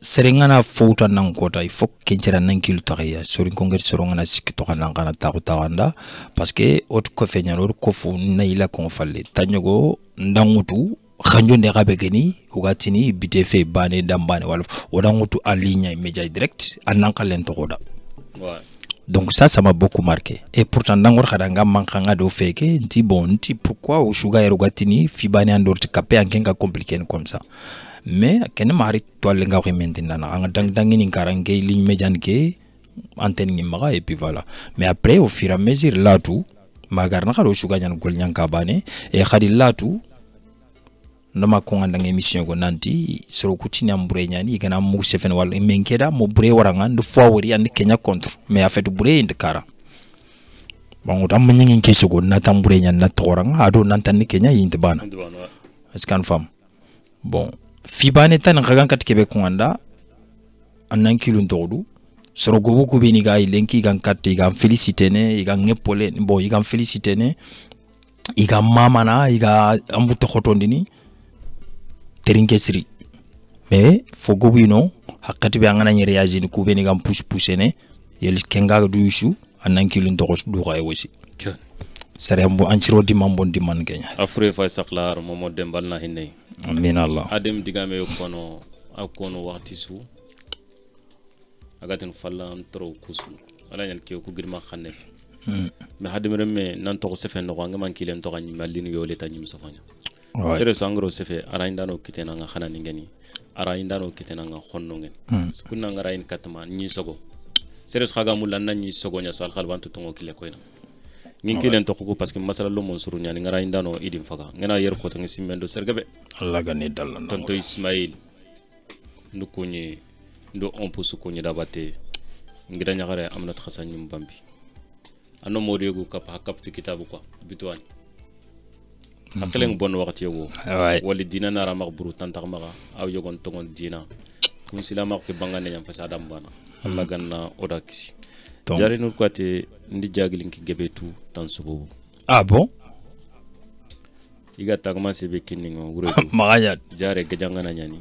serengana fouta nan kota il faut kencera nan kilu taxiya sorin konget sorongana sikki toxa nan xana taxu taxanda parce que ot ko feñan ot ko fu nayila kon falle tañogo ndangutu xanjonde xabe geni ugatini bite fe bane dambane wala odangutu en ligne média direct anan xalen toxoda donc ça m'a beaucoup marqué et pourtant ndangor xada nga mankanga do feke nti bon nti pourquoi o suga yerogatini fi bane andorti capé ankenga compliqué comme ça mais ken mari toile nga ko maintenant nga dangini karange ligne médiane ke antenne ni maga et puis voilà mais après au fur et à mesure là tout magarna xado suga nyan gol nyanka bane et khadi là tout ndama ko nganda émission go nanti soro kutini ambure nyani gana mu sefen wala menkeda mo bure waranga ndu fawori and Kenya contre mais a fait bure inde kara bangu tam nyangi keso go na tambure nyan na toranga ado nantan Kenya yinde bana est-ce qu'en femme bon fibane tan ngagan kat kebe ko anda anan kilun dodu soro gobu ko beni ga lenki gan kat ga féliciter ne ga ngepole bon ga féliciter ne iga mama na iga ambuto khotondini terinke siri mais fo gobu ino hakati be ngana nyere yazini ku beni gam pousse ne yel kenga du yushu anan kilun dogo du ga wosi sare mbo anchiro di mambon di man kenya
afre fa saklar momo dembal na hinne
amin allah
adem digame kono akono waxti su agaten fallan tro kusu ala nyan ke ku girma xanef mais hadem remme nan to sefe no nga man kilem to gani malinu yo leta nyim sofanya sere sangro sefe ara indano kitena nga xana ni ngeni ara indano kitena nga xonno ngen kunna nga rain katma ni sogo sere xaga mulan nan ni sogo nya sal xalbantu to ngokile koyna ngin kilen to ko parce que masala lo mon suru nyani ngara indano idim faga ngena yer ko tangi simendo sergabe
Allah gani dallan
tonto Ismail ndukunyi ndo on pusu kunyi dabate ngira nyagare amnat khasan nyum bambi ano modego kap hakapti kitabu ko bitwan akelen bon wakati yo wali dina nara magburu tantar maga aw yogon tongon dina kun silama ko bangane nyam fasada mbana Allah ganna odakisi jari nur kwate ndi jaglinki gebetu tan subo
ah bon
iga tagma sebe kiningo wuro
maganya
jare gajangana nyani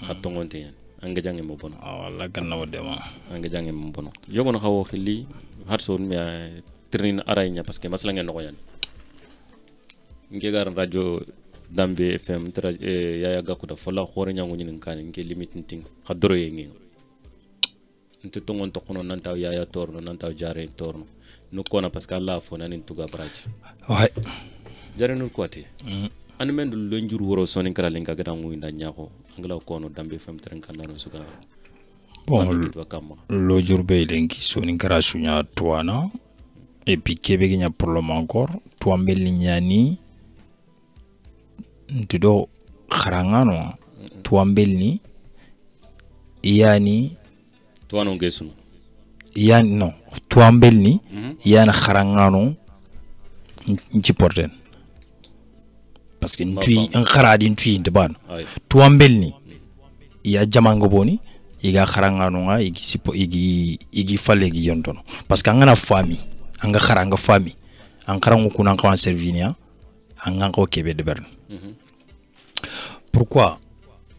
khatongonte yan anga jange mo bono
wala ganna wodema
anga jange mo bono yogon xawo xili harson mi trin araynya parce que masla ngeen ko yan ngegar radio dambe fm tra yaya gakuda fola khore nyango nyin kan nge limit nting khadro yengi nte tongon to kono nantaw yaya torno nantaw jare torno no kona parce que Allah fo nanin tuga braji
ouais
jare nur kwati an men lo njur woro sonin kala linga gada mu inda nyako angla kono dambe fam tren kanano suga
bon lo jur be lenki sonin kara sunya toana et puis kebe gnya problème encore to ambel nyani ntudo kharangano to ambel ni yani
tuano ngesunu
yani non tuambel ni yana kharangano nci porten parce que ntui en kharadi ntui ndban tuambel ni ya jamango boni iga kharangano nga igi sipo igi falle gi yontono parce que ngana fami anga kharanga fami an kharango kuna ko servinia anga ko kebe de bern pourquoi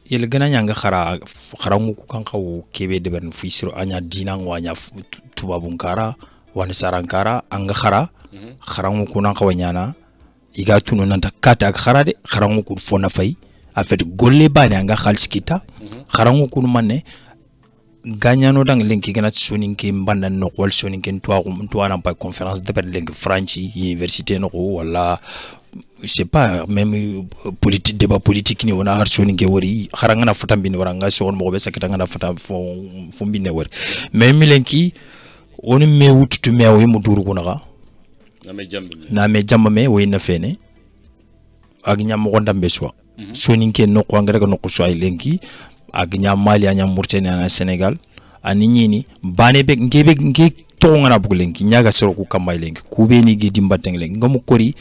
il gana nyanga kharangu ku kan kawo kebe de ben fuisiro anya dinang wanya tubabun kara wan sarankara anga kharangu ku nan kawo nyana iga tunu nanta kata khara de kharangu ku fona fay a fait golle bani anga khalskita kharangu ku manne ganyano dang lenki gana soninke mbanda no wal soninke to ana pa conférence de lenki franchi université no wala je sais pas même politique débat politique ni wona harsoni nge wori kharanga fata mbini waranga so on mo be sakata ngana fata fo mbine wori mais milenki on me wututu me o mu duru kunaga na me jambe me o ina fene ak nyam mo ndambe so soninke no ko ngara no ko so ay lenki ak nyam mali nyam mauritanie na Sénégal ani nyini bane be nge to ngana bu lenki nyaga soro ku kamay lenki ku be ni gi dimbateng lenki ngamu kori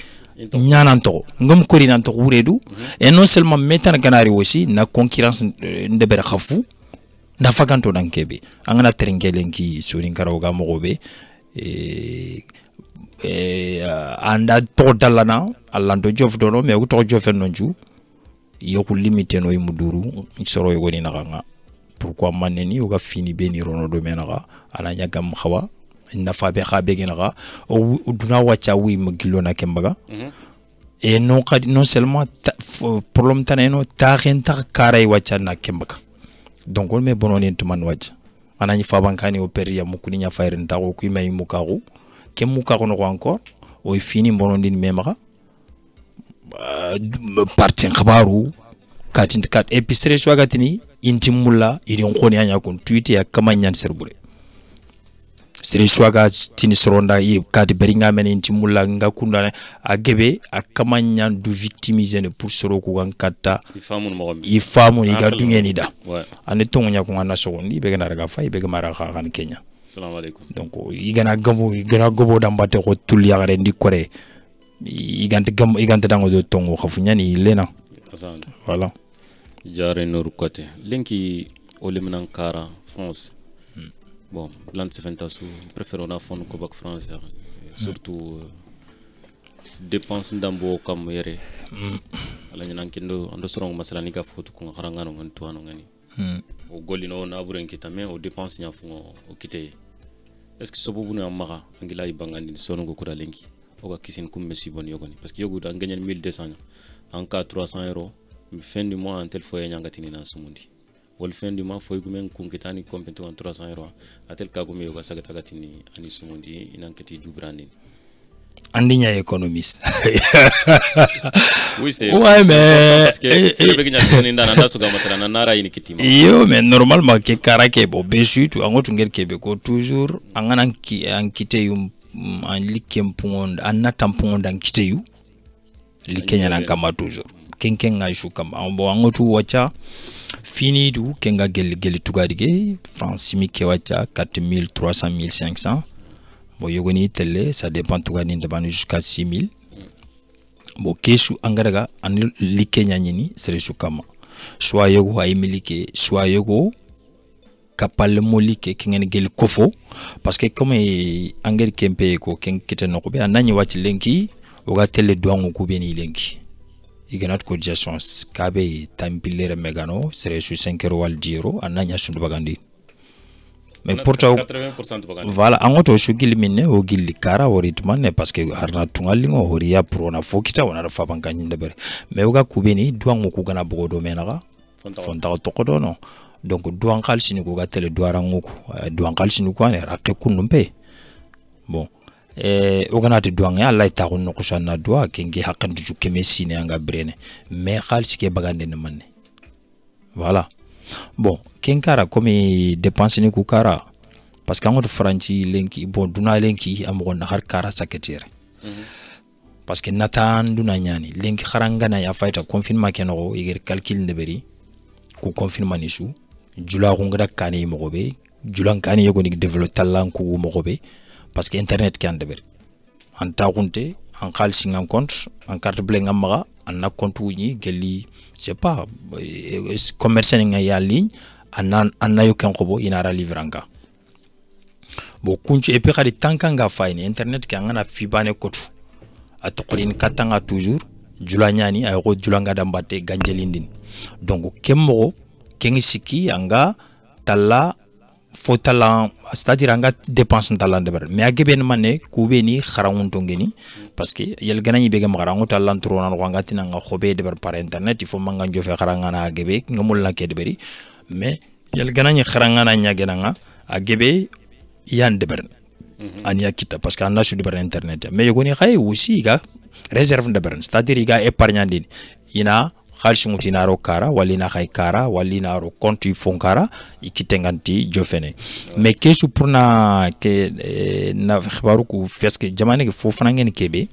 nyananto ngam kori nanto wuredu et non seulement metan ganari aussi na concurrence de ber khafu nda faganto dankebe angana terengelenki sonin karoga mogobe anda to dalana allando jof dono me to jofen nonju yoku limité no imuduru soro yoni nakanga pourquoi maneni oga fini beni rono do menaga ananya gam khawa nafa be khabe genaga o duna wacha wi magilona kembaga et non seulement problème taneno ta renta karay wacha na kembaga donc on me bonone tuman wacha anani fa bankani o peria mukuni nya fayren tago ku may mukaru kem mukaru no encore o fini bonondin memaga parti khabaru katin kat epistre swagatini intimulla idi ngoni anya kon tweet ya kamanyan serbure sere swaga tini soronda yi kati beringa men intimulla ngakunda agebe akamanyan du victimiser ne pour soro ko gankata ifamu ni ga dungeni da ane tongunya ko ngana sogondi be gana raga fay be gamara khan Kenya.
Assalamu alaikum.
Donc igana gobo dambate ko tul yagare ndi kore igante dango do tongo khafunya ni lena. Voilà.
Jare nour côté. Linki olimnan kara France. Bon, blanc se fentasu préférons na fond ko bak France surtout dépense ndambo kam yere. Ala nyanan kendo ando sorong masala ni ka fotu ko kharangano ngan tuano ngani. O golino na buren kitame o dépense nya fungo o kite. Est-ce que sobobu na mara angila ibangani sono go kura lenki. Oga kisin kum messi bon yogoni parce que yogu da gagner 1200 en cas 300 €. Fin du mois en tel foyer nyangatini na sumundi wal fin du mois foy gumen kunkitani compétent en 300 € a tel ka gume yoga sagata gatini ani sumundi inankati jubrani
andinya économiste.
Oui c'est
ouais mais
parce que c'est be gagner ni ndana ndaso ga masala na nara ini kitima
yo mais normalement ke karake bo besu tu angotu ngel kebe ko toujours angana ki ankite yum an likem pungonda anata pungonda ankite yu likenya nan kama toujours kenkenga ishu kama ambo angotu wacha fini du kenga gel tugadige France mike wacha 4300 1500 bo yogoni tele ça dépend tugani ndabanu jusqu'à 6000 bo kesu angaraga an likenya nyini seresu kama soit yogo ay milike soit yogo kapal molike kingen gel kofo parce que comme angel kempe ko ken kiteno ko be anani wachi lenki oga tele douangu ko beni lenki iganat ko gestion kabe tampilere megano seresu 5 € wal 10 € ananya sundu bagandi mais pourtant
80% bagandi
voilà angoto shugil minne o gilli kara o ritman parce que harna tungalingo horiya prona fokita wana rafa bankanyi ndebere mais oga kubeni douangu ko gana bogodo menaga fonta to ko dono donc douan khalsini ko ga tele douarangu ko douan khalsini ko ne rakke kunumpe bon oganati douanga Allah ta gonno ko sanna doa kengi hakandu ju kemesine anga brene mais khalsi ke bagande ne manne voilà bon kenkara comme dépense ni ku kara parce que ango franchi lenki bon duna lenki amogo na har kara saketiere parce que natan duna nyani lenki kharanga na ya fayta confinement keno iger calcul ndeberi ku confinement ni su jula ko ngada kani mogobe julan kani yego ni develop talan ku mogobe parce que internet qui en deber en taunte en khalsi ngam compte en carte bleue ngam maga en compte wuni geli je sais pas commerçant nga ya ligne anna yo kan ko inara livranga bo kunchu et puis khadi tankanga fayni internet ki ngana fibane kotu atoqrin katanga toujours julanyani ay ko julanga dambate ganjelindin donc kemmo kengi siki anga talla fotala c'est-à-dire anga dépense talan de ber mais ageben mané kubeni kharawun tongeni parce que yel ganani be gam kharangu talan trona no ngati nga khobe de ber par internet il faut manga jofe kharangana agebe ngamul lanke de beri mais yel ganani kharangana nyagena nga agebe yan de ber ania kita parce que anda sur de ber internet mais yogoni khay aussi ga réserve de ber c'est-à-dire ga épargne din ina khalsi mutinaro kara walina khay kara walina ro compte fonkara ikitenganti jofene mais kesu pourna ke na khbaru ku feske jamane ke fofana ngene kebe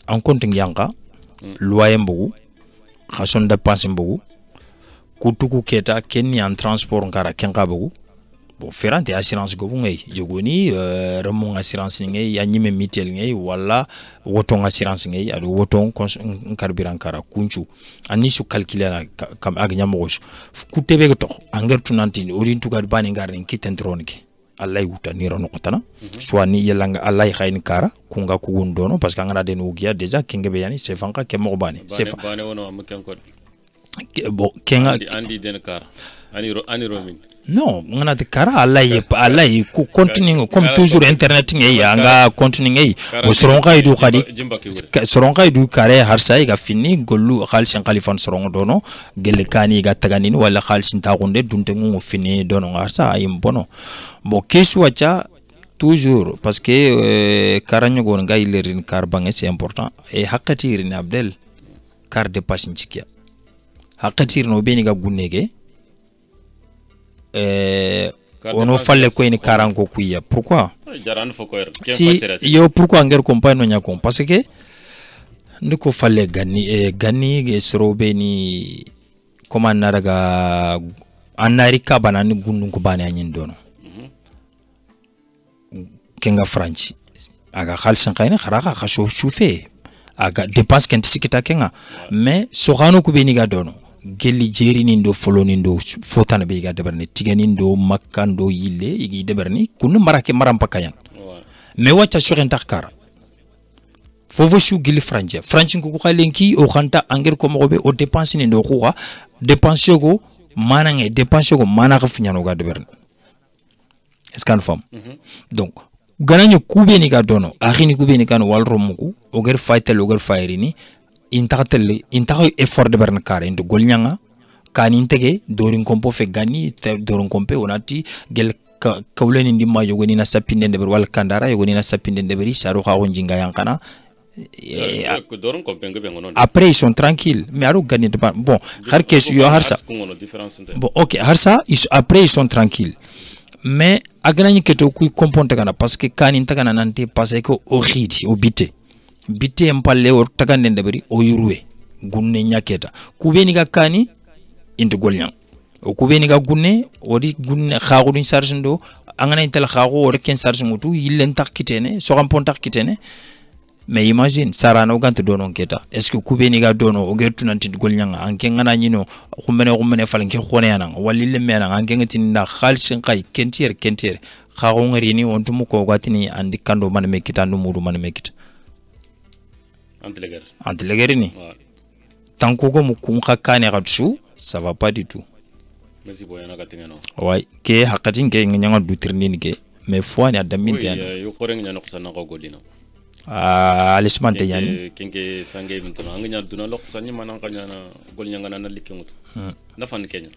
en compte ngianga loyer mbugu khason dépense mbugu kutuku keta kenni en transport ngara kenga bugu bon ferante assurance go ngay jogoni remon assurance ngay ya nyime mitel ngay wala woton assurance ngay adu woton carburant kara kunchu ani su calculer kam ag nyamogos ku tebe to anger tunanti orin tu gad bani ngar ni kitentronike Allah wuta ni rono kotana soit ni yelanga Allah khayni kara kunga ku wondono parce que ngana den ugia déjà kingebe yani c'est fanka ke mo bani c'est
bane wono am ken ko
bon kenga
andi den kar ani roaming
non ngana de kara alay ko continue comme toujours internet ngai anga continue ngai bo soron kay du khadi soron kay du kare harsa ga fini gollu khalsin khalifan soron dono gel kani ga taganin wala khalsin ta gonde dunte ngu fini dono harsa ayim bono bo kesu wacha toujours parce que karanyo gon ngai lerin kar bangi c'est important et hakati rin abdel kar de passinchikia hakati no beni ga gunnege ono falle ko ni karanko kuya pourquoi si yo pourquoi ngir compagno nyako parce que ndiko falle ganni ge sorobe ni comment naraga anarika banani gunnu ko bani anyin dono kenga franchi aga khalsan kayne kharaga khasho choufe aga dépense kenti sikita kenga mais soxano ko beni ga dono gelli jeri ni ndo foloni ndo fotana be ga debarni tigani ndo makando yille igi debarni kunu marake maram pakayan mais wacha sur intakara fofo shu gili franje ko khalenki o khanta anger ko mo be o dépense ni ndo khuwa dépense go manange dépense go manaka funyano ga debarni est-ce qu'on femme donc gananyo kube ni ga dono akhini kube ni kan walro muku o ger faytel o ger fayrini intaxo effort de berne kare into golnyanga kani intege dorin kompo fe gani dorin kompe onati gel kawleni ndima yogoni na sapinde de wal kandara yogoni na sapinde de beri saru xaxo njinga yankana
dorin kompe ngebe ngono
après ils sont tranquilles mais aro gani de bon har kesu yo harsa bon OK harsa après ils sont tranquilles mais aganani keto ku componte kana parce que kani intagana nante parce que o khiti o bite mpalle o taganden debari o yurwe gunne nyaketa kubeni ga kani into golnyang o kubeni ga gunne odi gunne khagu din sarjindo angana intel khagu o ken sarjingutu yillen takitene so rampon takitene mais imagine sarano gante donon keta est ce que kubeni ga dono o gertu nanti golnyang anke ngana nyino khumene falanke khone yana walille mena anke ngati na khalsin kay kentier khagu ngari ni on tumu ko gatini andi kando man mekita numudu man mekita Antilegeri ni. Tant que mu kunka kane ratsu, ça va pas du tout.
Merci boyana katingano.
Ouais, ke hakatin ke nganyanga dutirni ni ke, mais foi ni adamin tian.
Oui, yo koreng nyano kusana ko golina.
Alismante yani.
Kenke sange bintono anganya duna lok sanyi mananganya na golnyanga na likengutu. Na fan Kenya.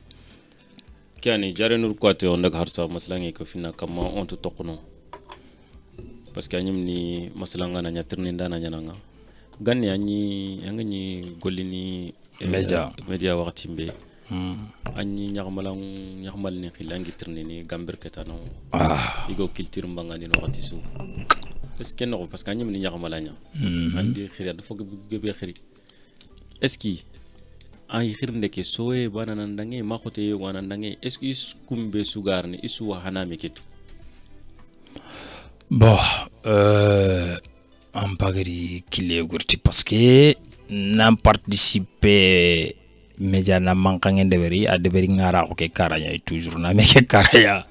Kiani jare nur kwate onda harsa maslangi ko fina kama on to tokono. Parce que anyum ni maslanga na nyatirni ndana nyananga. Gani anyi golini media waktimbe anyi nyarmal ni khilangi tirnini gamber ketano igo culture mbangani no watisu est-ce que no parce que anyi ni nyarmalanya andi khiri da fogbe gebe khiri est-ce que an khirnde ke soe banana ndange makote wana ndange est-ce que iskumbe sugarni isu hana meketu
bon en bagari kile gurti parce que n'an participé média na mankangen deveri a deveri ngara ko ke karaya toujours na meke karaya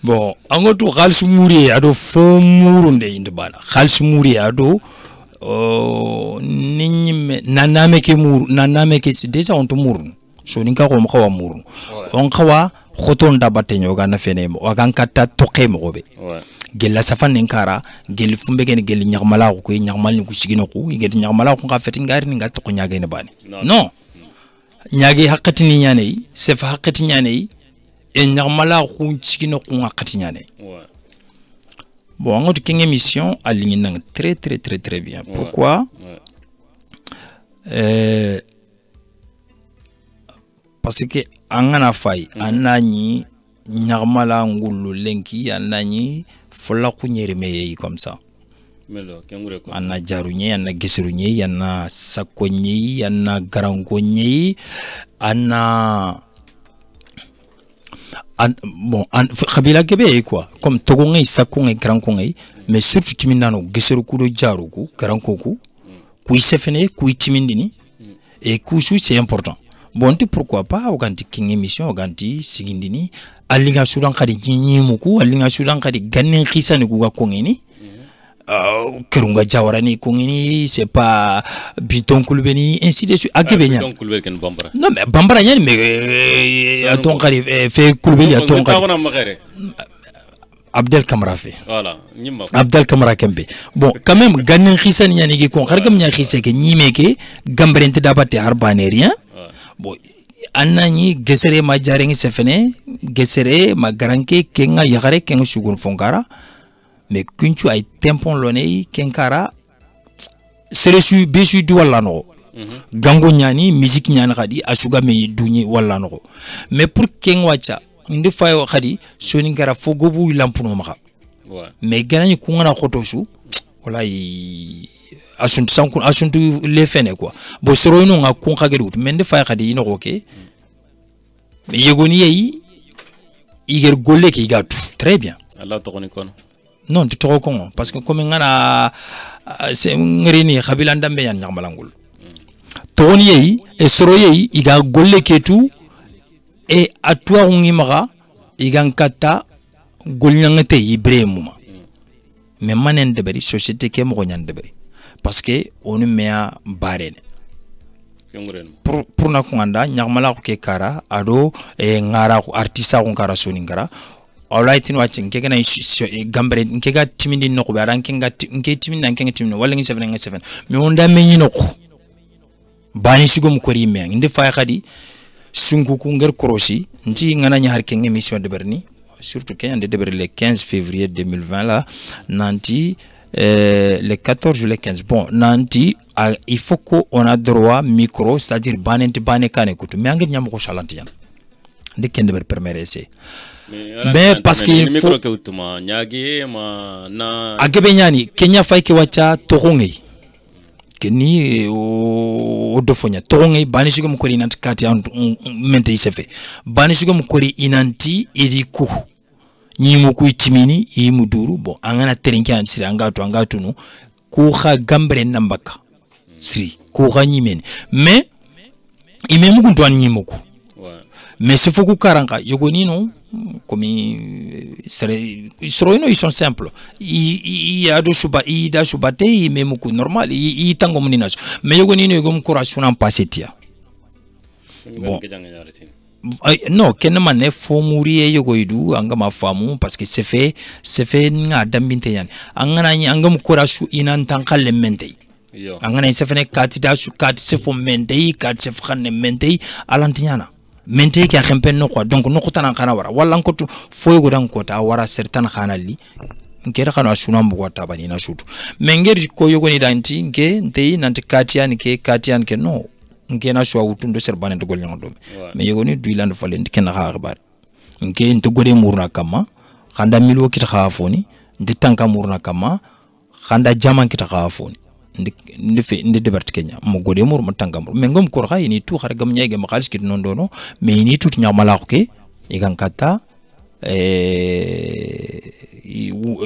bon angoto khalis muri ado fo murunde indbala khalis muri ado ninyi nanameke muru nanameke déjà on to murun so ninka ko mkhawa murun on khawa khoton dabatenyo ga na fenemo wagan kata tokemo gobe gella safan ninkara gel fumbe gen gel nyagmala ko nyagmal ni ku sigino ko igeti nyagmala ko ngafeti ngari ni ngatto ko nyaage ne bani non nyaage hakati ni nyane sefa hakati nyane e nyagmala ko sigino ko ngakati nyane bon ngot king émission aligné nang très bien pourquoi parce que angana fay anani nyagmala ngulu lenki anani fola kunyere meye comme ça
melo kengure ko
anna jarunye anna gesirunye anna sakonye anna garangonye anna bon khabila kebe quoi comme togonge sakonge garangonge mais surtout timindano gesiru kudo jaruku garankoku ku isefene ku timindini et kusu c'est important bon tu pourquoi pas oganti king émission oganti sigindini alinga sudan khadi nyimuku alinga sudan khadi gannen khisani ku ga kongeni kerunga jawarani kongini c'est pas biton kulbeni ainsi de suite akebe nya
biton kulbeni ken bambara
non mais bambara nya mais aton kali fait kulbeni aton kali Abdel Camara fait
voilà nyimba
Abdel Camara kembe bon quand même ganin xisani nya ni ko xargam nya xisse ke nyimeke gambrente dabate harbane rien bon anani gesere ma jarengi sefene gesere ma garanke kenga yagare kenga sugun fongara mais kunchu ay tempon lonei kenkara seresu besu du wala no gango nyani musique nyani khadi asuga me dunyi wala no mais pour ken wacha ndi fayo khadi soni ngara fogobu lampuno maka mais ganani ku ngana khotosu wallahi asuntu le fene quoi bo soro no nga ku khagelu mais ndi fayo khadi ino oké mais yegoni yi iger golle ki gatu très bien
Allah to koni kono
non tu toko kongo parce que comme ngana c'est ngrini khabila ndambe yan nyakmalangul toni yi e soro yi iga golle ketu e atwa ngimara iga nkata golnyangate ibremuma mais manen deberi société ke mo nyan deberi parce que on mea barene pour na konganda nyakmala ko ke kara ado e ngara ko artista ko kara soni ngara awlaitin watching ke gana gambre ke ga timindi no ko baran ke timindi nan ke timindi wala ngi 7 mais on da meñi no ko bani sigom ko rime inde fay khadi sunku ku ngir krosi nti ngana ñaar ke émission de berni surtout que de berni le 15 février 2020 là nanti le 14 juillet 15 bon nanti il faut qu'on a droit micro c'est-à-dire banent bané kané kutu mais ngir ñam ko chalantiyan de ken de premier essai mais parce que il faut agebe ñani kenya fay ke wacha toxongay keni o dofonya toxongay bani sigum ko inanti kati mente isefe bani sigum ko inanti edi ku ñimu ku timini yimu duru bon angana terinki an siri angatu no ku kha gambre nambaka siri ku kha ñimen mais imemu ku toan ñimu ku mais c'est faut que karanka yogoni non comme ils sont simples il y a de suba il da subate même ku normal il tango moninas mais yogoni no yogom courage on passer tia bon non ken mané fo mourir yogoidu angama famu parce que c'est fait nga dambinte yan angana ni angam courage inan tankal mente angana c'est fait katida su kat se fo mente kat se fkhane mente alantiana mente ki akhempen no quoi donc no khotana kana wara wala nkotu foy go dan kota wara certain khanali ngera kana sunam bo tabani na sutu mengeri ko yogoni danti nke nte nanti katian ke no nke na shwa utundo serbane de golnyo do mais yogoni duiland falen ken na xabar nke nte gode murna kama khanda milo kita khafoni ndi tanka murna kama khanda jaman kita khafoni ndi debart Kenya mo gode mur mo tangam mais ngom ko xa ni tu xar gam ñayge ma xaliss kit non dono mais ni tout ñamala ko ke igan kata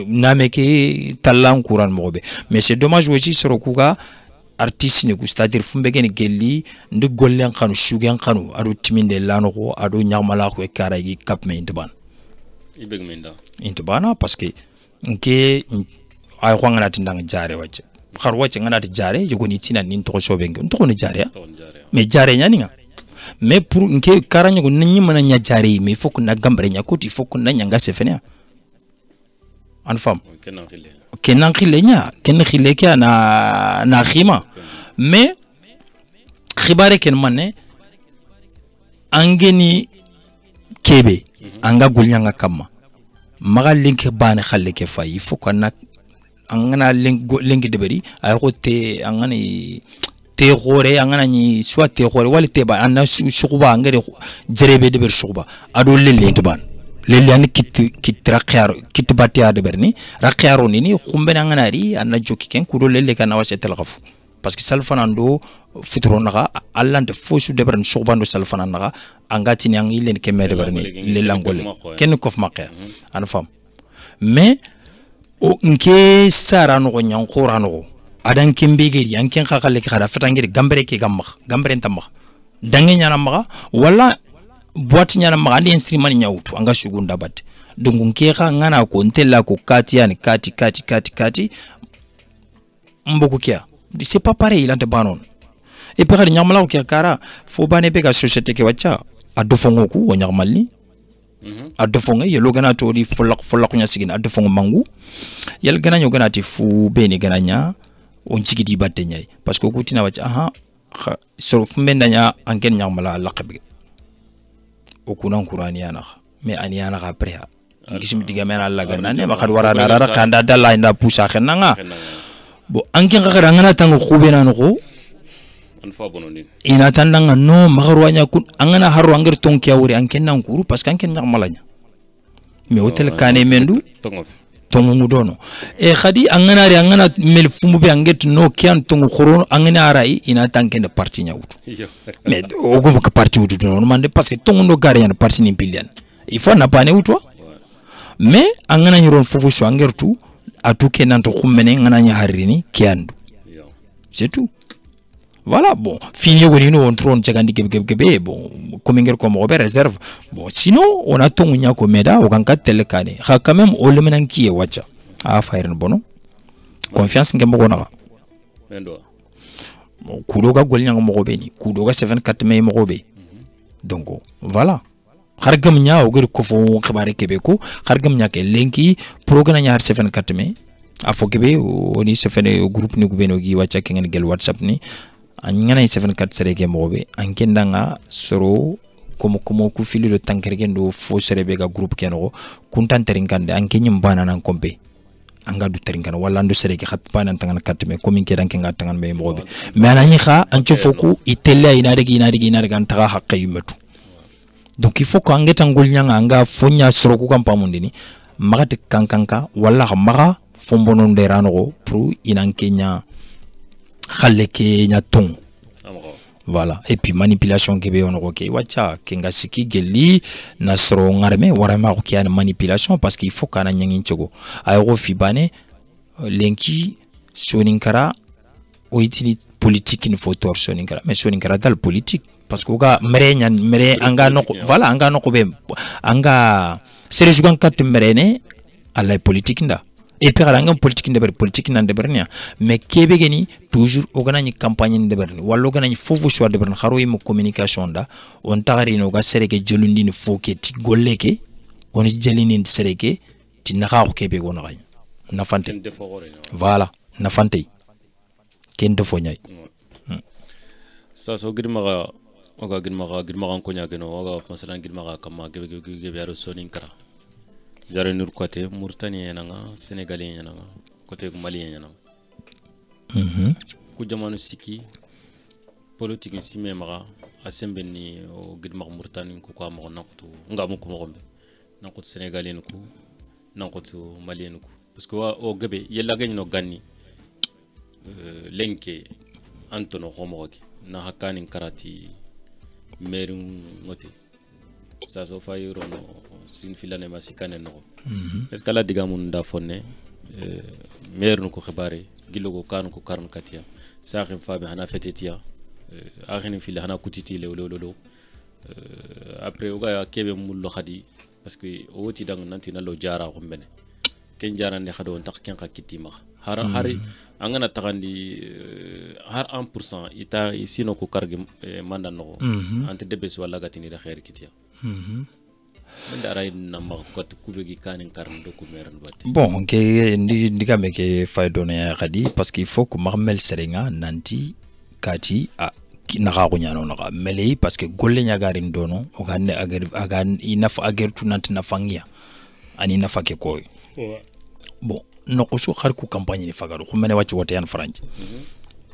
nameke talan kuran mo be mais c'est dommage aussi soro kuga artiste ne ku c'est-à-dire fumbe gene gelli ndi gollen xanu sugen xanu ado timinde lano ko ado ñamala ko e kara gi kap me intiban
ibeg menda
intibana parce que nke ay xongana tindang jare wacce xar wacce ngana ti jare yogoni tina nin to sobe ngam to ni jare mais jare nyani nga mais pour nke karanya ko nyi mana nya jare mais faut que na gambre nya ko ti faut que na nya se fene an fam kenan khile nya ken khile ke na khima mais khibare ken manne angeni kebe anga gulnya nga kama magal link bane khalle ke fay il faut que na angana lengi deberi ay xote angani te xore angana ni soit te xore wala te ba anna suxuba ngere jerebe deber suxuba ado lele ntiban lele an kit rakhar kit batia deberni rakharo ni xumbe angana ri anna jokki ken kudo lele kana wase telxafu parce que salfanando futuro naga allante fosu deber suxuba ndo salfanando naga angati ni angi len kemme deberni lele angole ken kof maqya an fam mais o nke sara no nyang qur'ano adan kembegeri anken khakale ki khada fatangeri gambre ke gamma gambre ntamma dange nyana ma wala boîte nyana ma andi instrument nyautu anga shugunda bat donc nkeka ngana ko ntela ko kati yani kati mboko kia c'est pas pareil là de banon et puis nyamala ko kara fo bane be ga société ke wacha adofongo ku o nyamalni adofongo yelo gana to di folak nya sigin adofongo mangu yel gana nyo gana ti fu beni gana nya on cigidi batte nyai parce que kutina wacha aha so fumenda nya anken nyamala laqabi o kunan qur'ani yana mais ani yana après gisim diga mena Allah gana ne ma khad warana rara kanda dalla inda pusa khenanga bo anken ngara ngana tangu khubena no ko ina tandanga no magarwanya kun angana haru angir tonkia wuri anken nan kuru parce que anken nyamalanya mais hotel kane mendu tongu mudono e khadi angana ri angana mel fumu be anget no kian tongu khorono angana arai ina tanken de parti nyawutu mais ogo ka parti wutu non mande parce que tongu no gare yan parti ni pilian il faut na pané wutu mais angana nyiron fofu so angertu atuke nan to khumene ngana nya harini kiandu c'est tout. Voilà, bon, fini on on trône tchagandi kebe bon, comme inger comme Robert réserve. Bon, sinon on a ton nya komeda o kanka telekane. Ha quand même o lemenan ki e wacha. A faire bono. Confiance ngem ko na.
Mendo.
Bon, kudo ga gol nyang mo be ni. Kudo ga 74 me mo be. Donc voilà. Hargam nya o gër ko fo xibare kebe ko, hargam nya ke lenki programme nya 74 me. Afo kebe oni se fene groupe ni gubeno gi wacha ke ngene gel WhatsApp ni. Angana 74 serege mobe ankendanga soro komo ku fili do tankerge ndo fo serebe ga groupe keno kuntan terinkande ankenyim bana nan kombe anga du terinkane wala ndo serege khat bana tangan katme komin ke danke nga tangan me mobe mais anani kha ancho foku itelle ina degi kan taga haqqe yumatu donc il faut ko angeta ngol nyanga anga fonya soro ku kampamundini magate kankanka wala maga fombonon de rano pro inankenya khalle ke nyaton voilà et puis manipulation ke be on roke wacha kenga siki geli nasro ngarme warama ko kiana manipulation parce qu'il faut kana nyangin chogo ay ro fi bane lenki soninkara o itini politique il faut tor soninkara mais soninkara dal politique parce que ga mere anga no voilà anga no ko be anga sere jugan kat merene alla politique nda et puis rangam politique nan de bernia mais kebe geni toujours ogana campagne de berni wallo gana fofu choix de berni xaro yimo communication da on tagari no ga sereke jolundi ni foke ti golleke on jelini sereke ti naxa kebe go naxay na fante voilà na fante ken defo ñay
sa so gidmaga oga gidmaga ko ñageno oga masalan gidmaga kama gebe yaro sonin kara jare nur côté Mauritanie nanga Sénégalais nanga côté Malien nanga ku jamanu siki politique sime mara asembe ni o gidma Mauritanie ko ko mo nakutu ngamu ko mo gombe nakutu Sénégalais ko nakutu Malien ko parce que o gabe yella gagno ganni lenke antono homoki na hakani karati merum ngoti ça so fayro no sin filane masikane no est ce que la diga mun da fonne mer no ko xibare gilogo kan ko karn katia saxim fabi hana fetetia axini fil hana kutiti le lo après o ga kebe mullo khadi parce que o woti dang nanti na lo jara ko mbene ken jara ne khado tax ken ka kitima hari angana taxandi har 1% ita sino ko kargi manda no ante debes wala gatini da khair kitia
bon ke ndiga meke faydo na khadi parce qu'il faut que marmel serenga nanti kati a naga ko nyano naga melei parce que golle nyagarin dono o ganne agan inaf agertu nanti nafangia ani nafake koy bon no ko su khar ku campagne ni fagaru ko mene wacci wote yan franc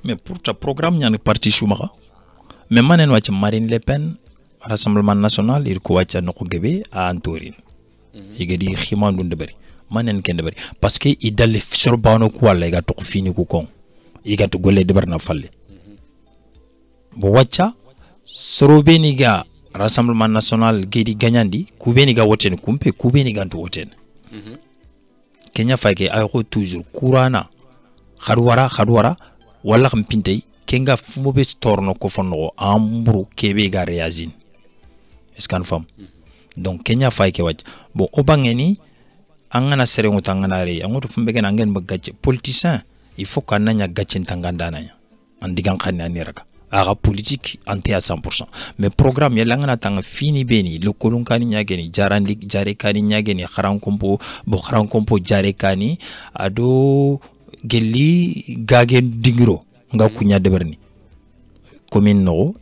mais pour ta programme nyane parti shumaka mais manen wacci Marine Le Pen Rassemblement national il ko wacca no ko gebe a antorin igedi khimandu ndebari manen ken debari parce que i dal sorbano ko wala ga to fini ko kon iga to golle debar na falle bo wacca sorobeni ga Rassemblement national gedi gagnandi kubeni ga woten kumpe kubeni ga to woten Kenya fake ay ko toujours kurana khadwara wala khampintay kenga fumo be storno ko fonno ambru kebe ga reazine est-ce qu'on femme donc Kenya fay ke wacc bon o bangeni angana serengo tangana re angoto fumbe ken angen bagacce politicien il faut qu'on anya gatche tanganda nanya andigan khani aniraka aga politique ante à 100% mais programme yalla ngana tanga fini beni le kolon kani nyageni jarandi jare kani nyageni kharan kompo jare kani ado gelli gagen dingiro nga kunya deberni commune no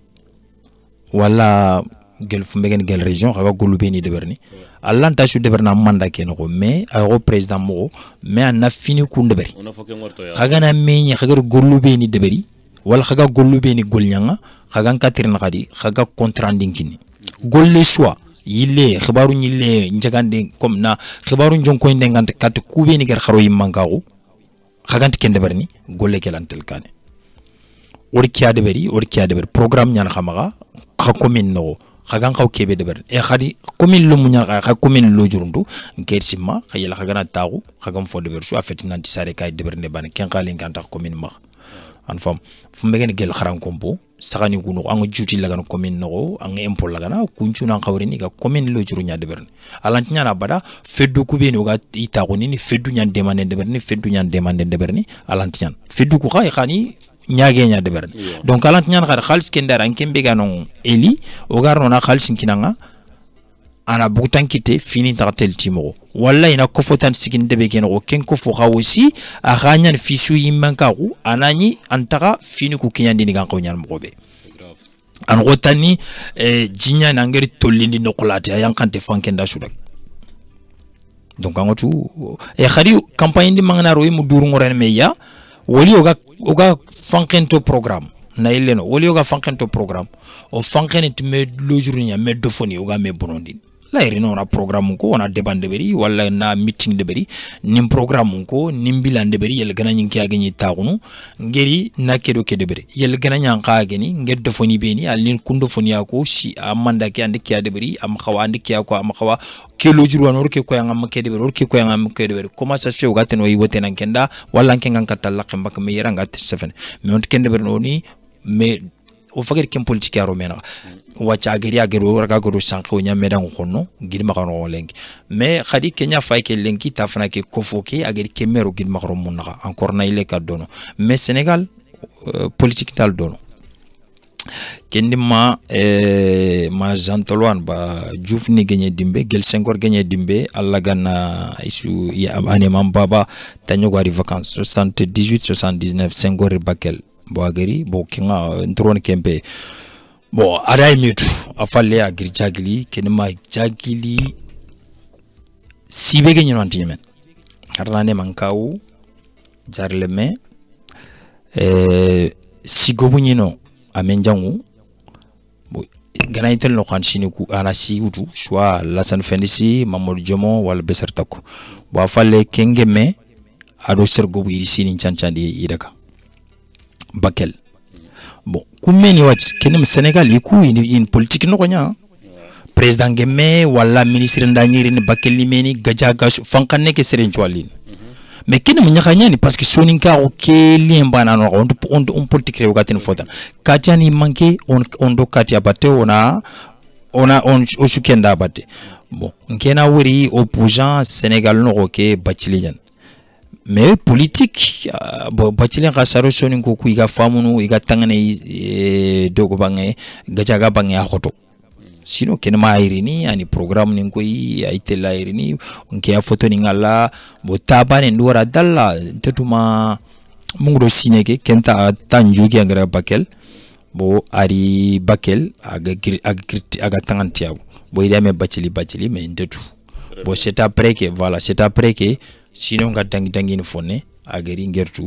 wala gel fumbegen gel région aga golu beni deberni Allah ta su deberna manda ken ko mais ayo président mo mais ana fini ku deberi aga na meñi aga golu beni deberi wala khaga gollu be ni golnyanga khaga katirna khadi khaga contranding kini golle choix yille khibaru nyille njagande comme na khibaru njonko ndengante kat kube ni gar kharo yimangaru khaga tikende barni golle kelantel kane orkiya de beri programme nyana khamaga kha commune no khaga khaw kebe de beri e khadi commune lu munya kha commune lo jurundu ngersima khayela khaga na tagu khaga fo de beri so afeti nanti sare kay de beri ne ban ken khali nganta commune ma an fam fumbegen gel kharan kompo sagani kuno ang juti lagano commune no ang impol lagana kunchuna khawrini ga commune lo juru nya de berne alanti nya na bada feddu kubeni ga ita ko ni feddu nya demande de berni alanti nya feddu ku khay khani nyaage nya de berni donc alanti nya khar khalis kendara an kembe ga non eli o garno na khalis kinanga ana butan kite fini tartel timo wallahi na kofotan sikin debe ken o ken kofo khawsi a ganyan fisu yimankaru anani antaka fini ku kinyandi ni ganko nyan mobe an rotani jinya na ngeri tolindi no kolati ayan kante fankenda sudak donc angotu khari campagne di mangana roy mu duru ngoren meya woli oga fankento programme na ileno woli oga fankento programme o fankene me lojurnya me dofoni oga me bonondi la irino na programme ko on a débat de beri wala na meeting de beri nim programme ko nim bilan de beri yel gana nyinki ageni taxunu ngeri na kedo ke de beri yel gana nyanka ageni nged defoni beni al nin kundo foni ako si amanda ke ande ke de beri am xawa ande ke ko am xawa ke lo juru wanor ke ko yangam ke de beri ke ko yangam ke de beri comment ça se fait gaten way wote nan kenda wala ngen katal la mbak me yera ngat sefen mais on kende beri noni mais o fager kem politique aro mena wacha ageri agero raga goro sanko nya medan khonno gidma kano lenki mais khadi kenya fay ke lenki tafna ke kofoke ageri kemero gidma karo munna encore na ile ka dono mais Sénégal politique tal dono kendima ma jantolwan ba Diouf ni gagné dimbe gel Senghor gagné dimbe alla ganna isu ya ane mambaba tanyo gari vacances 78 79 Senghor Bakel bo ageri bo kinga ndron kempe bon aday mitu afalle agri jagili kenema jagili sibege nyino antimen arane mankawu jarleme sigobu nyino amenjangu bo gana itel no kan siniku ana sigutu soit Lassane Fendisi Mamadou Diomo wala Bessertako bo afalle kengeme ado sergobu iri sini chancandi idaka Bakel bon kumeni wach kenem Sénégal yiku in politique no nya président gemme wala ministre ndangiri ni Bakel ni meni gajaga fankane ke seren chwalin mais kenem nyakanya ni parce que soninka o ke limbana no on politique rew gaten fotan katiani manke on do katia batte on osukenda batte bon nkena wuri opposant Sénégal no ke bachilian mais politique bachilin kasaro sonin ko kuiga famunu iga tangane dogo bange gajaga bange akoto sino ken ma irini ani programme nin ko aitela irini onke a photo ningala bo tabane ndora dalla tetuma mungro sineke kenta tanjuki angara Bakel bo ari Bakel aga tangantiaw bo idame bachili mais ndetu bo c'est après que voilà c'est après que sinon ga dangi ni fonne ageri ngertu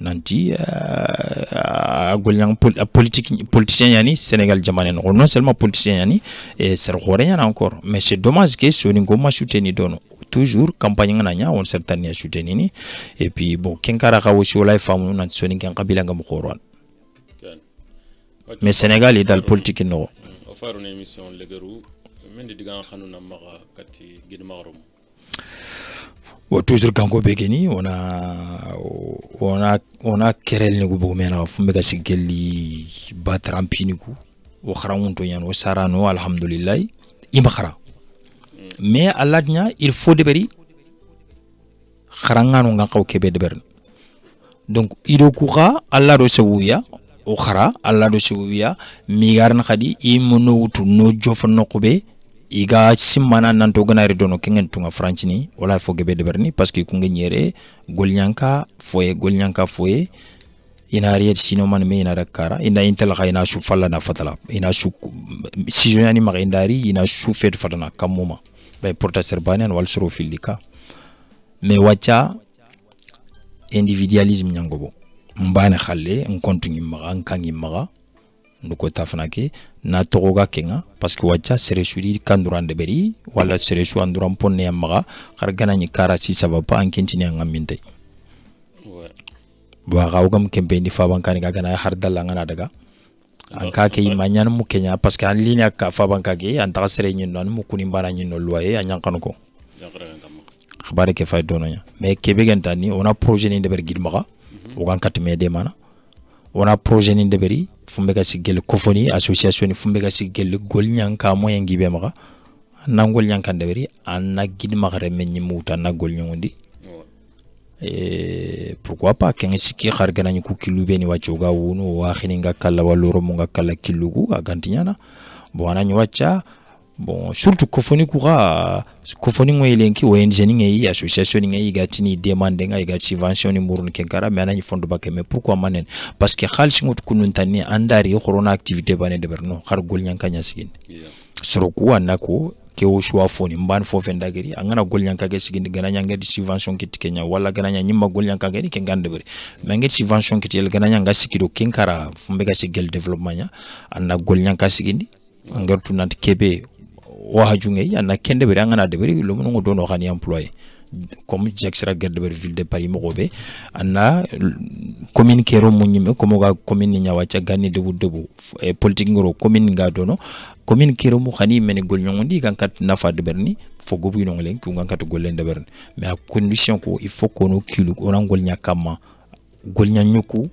nanti golnyang politicien yani Sénégal jamane non seulement politicien yani et ser khore yana encore mais c'est dommage que soni ngoma soutenir dono toujours campagne ngana on certainement soutenir ni et puis bon kenkara ka wosi wala famu nan soni ngan kabila ngam khorwan mais Sénégal est dans politique no
o faru une émission legeru mendi diga xanuna maga kati gidmarum
toujours kanko begeni on a kerel ni gubu mena fumbe ka sigeli batrampini ku o kharamunto yan o sarano alhamdulillah imakhara mais aladnya il faut deberi kharangano ngakaw kebe deber donc ido kuka alla do sewuya o khara alla do sewuya mi garna khadi imono wutu no jofa nokobe iga simmana nanto ganari dono kengen tunga francini wala fo gebe deberni parce que ku ngeniere golnyanka foye ina riyet sino man me ina dakara ina intel khayna shu falla na fatala ina shu sijoni ma indari ina shu fet fatana kamuma bay porta serbanen wal suru filika mais wacha individualisme nyangobo mbane khalle on continue maga kangi maga nduko tafnake na togoga kenga parce que wacha sereshuri kandurande beri wala sereshu anduram ponne maga khargana ni kara si sababa ankentini ngaminte wa gawgam kembe ni fabankani gana hardalla ngana daga anka ke imanyan mu kenya parce que en ligne ka fabanka ge anta sere nyin non mu kuni mbana nyin no loyer anyan kanko khabare ke fay dononya mais kebe gantani on a projet ni deber gidmaga o gan katme de mana on a projet ni deberi fumbe ga sigel kofoni association ni fumbe ga sigel golnyanka moyen gibe maga nangol nyankan deberi anna gidmaga remenni muta na golnyondi pourquoi pas kengi siki khargana ni ku kilube ni wachoga wunu wa khininga kala waloro munga kala kilugu agantinyana bon anani wacha bon surtout kofoni kuga kofoni ngoyelenki wenjeni ngi association ngi gatini demande nga igati subvention ni murun kenkara mais anani fondo bakke mais pourquoi manen parce que khalis ngot kunun tani andari corona activité bane de berno khar gol nyanka nyasigin soro ku anako ke o choix foni mban fo fendageri angana gol nyanka ge sigindi gana nyanga di subvention kit Kenya wala gana nyimma gol nyanka ge ke ngande bari mais ngi subvention kit el gana nyanga sikido kenkara fumbe ga sigel développement nya anna gol nyanka sigindi ngartu nanti kebe wa hajunge anna kende bari angana de bari lo mungo dono khani employé comme j'extra garde de ville de Paris mogobe anna commune kero munyime comme ga commune nyawacha gani debu politique ngoro commune ga dono commune kero mu khani men gol nyondi kan kat nafa de berni fo gobu no nglen ku kan kat golen de berni mais à condition ko il faut qu'on kilu on ngol nyakama gol nyanyuku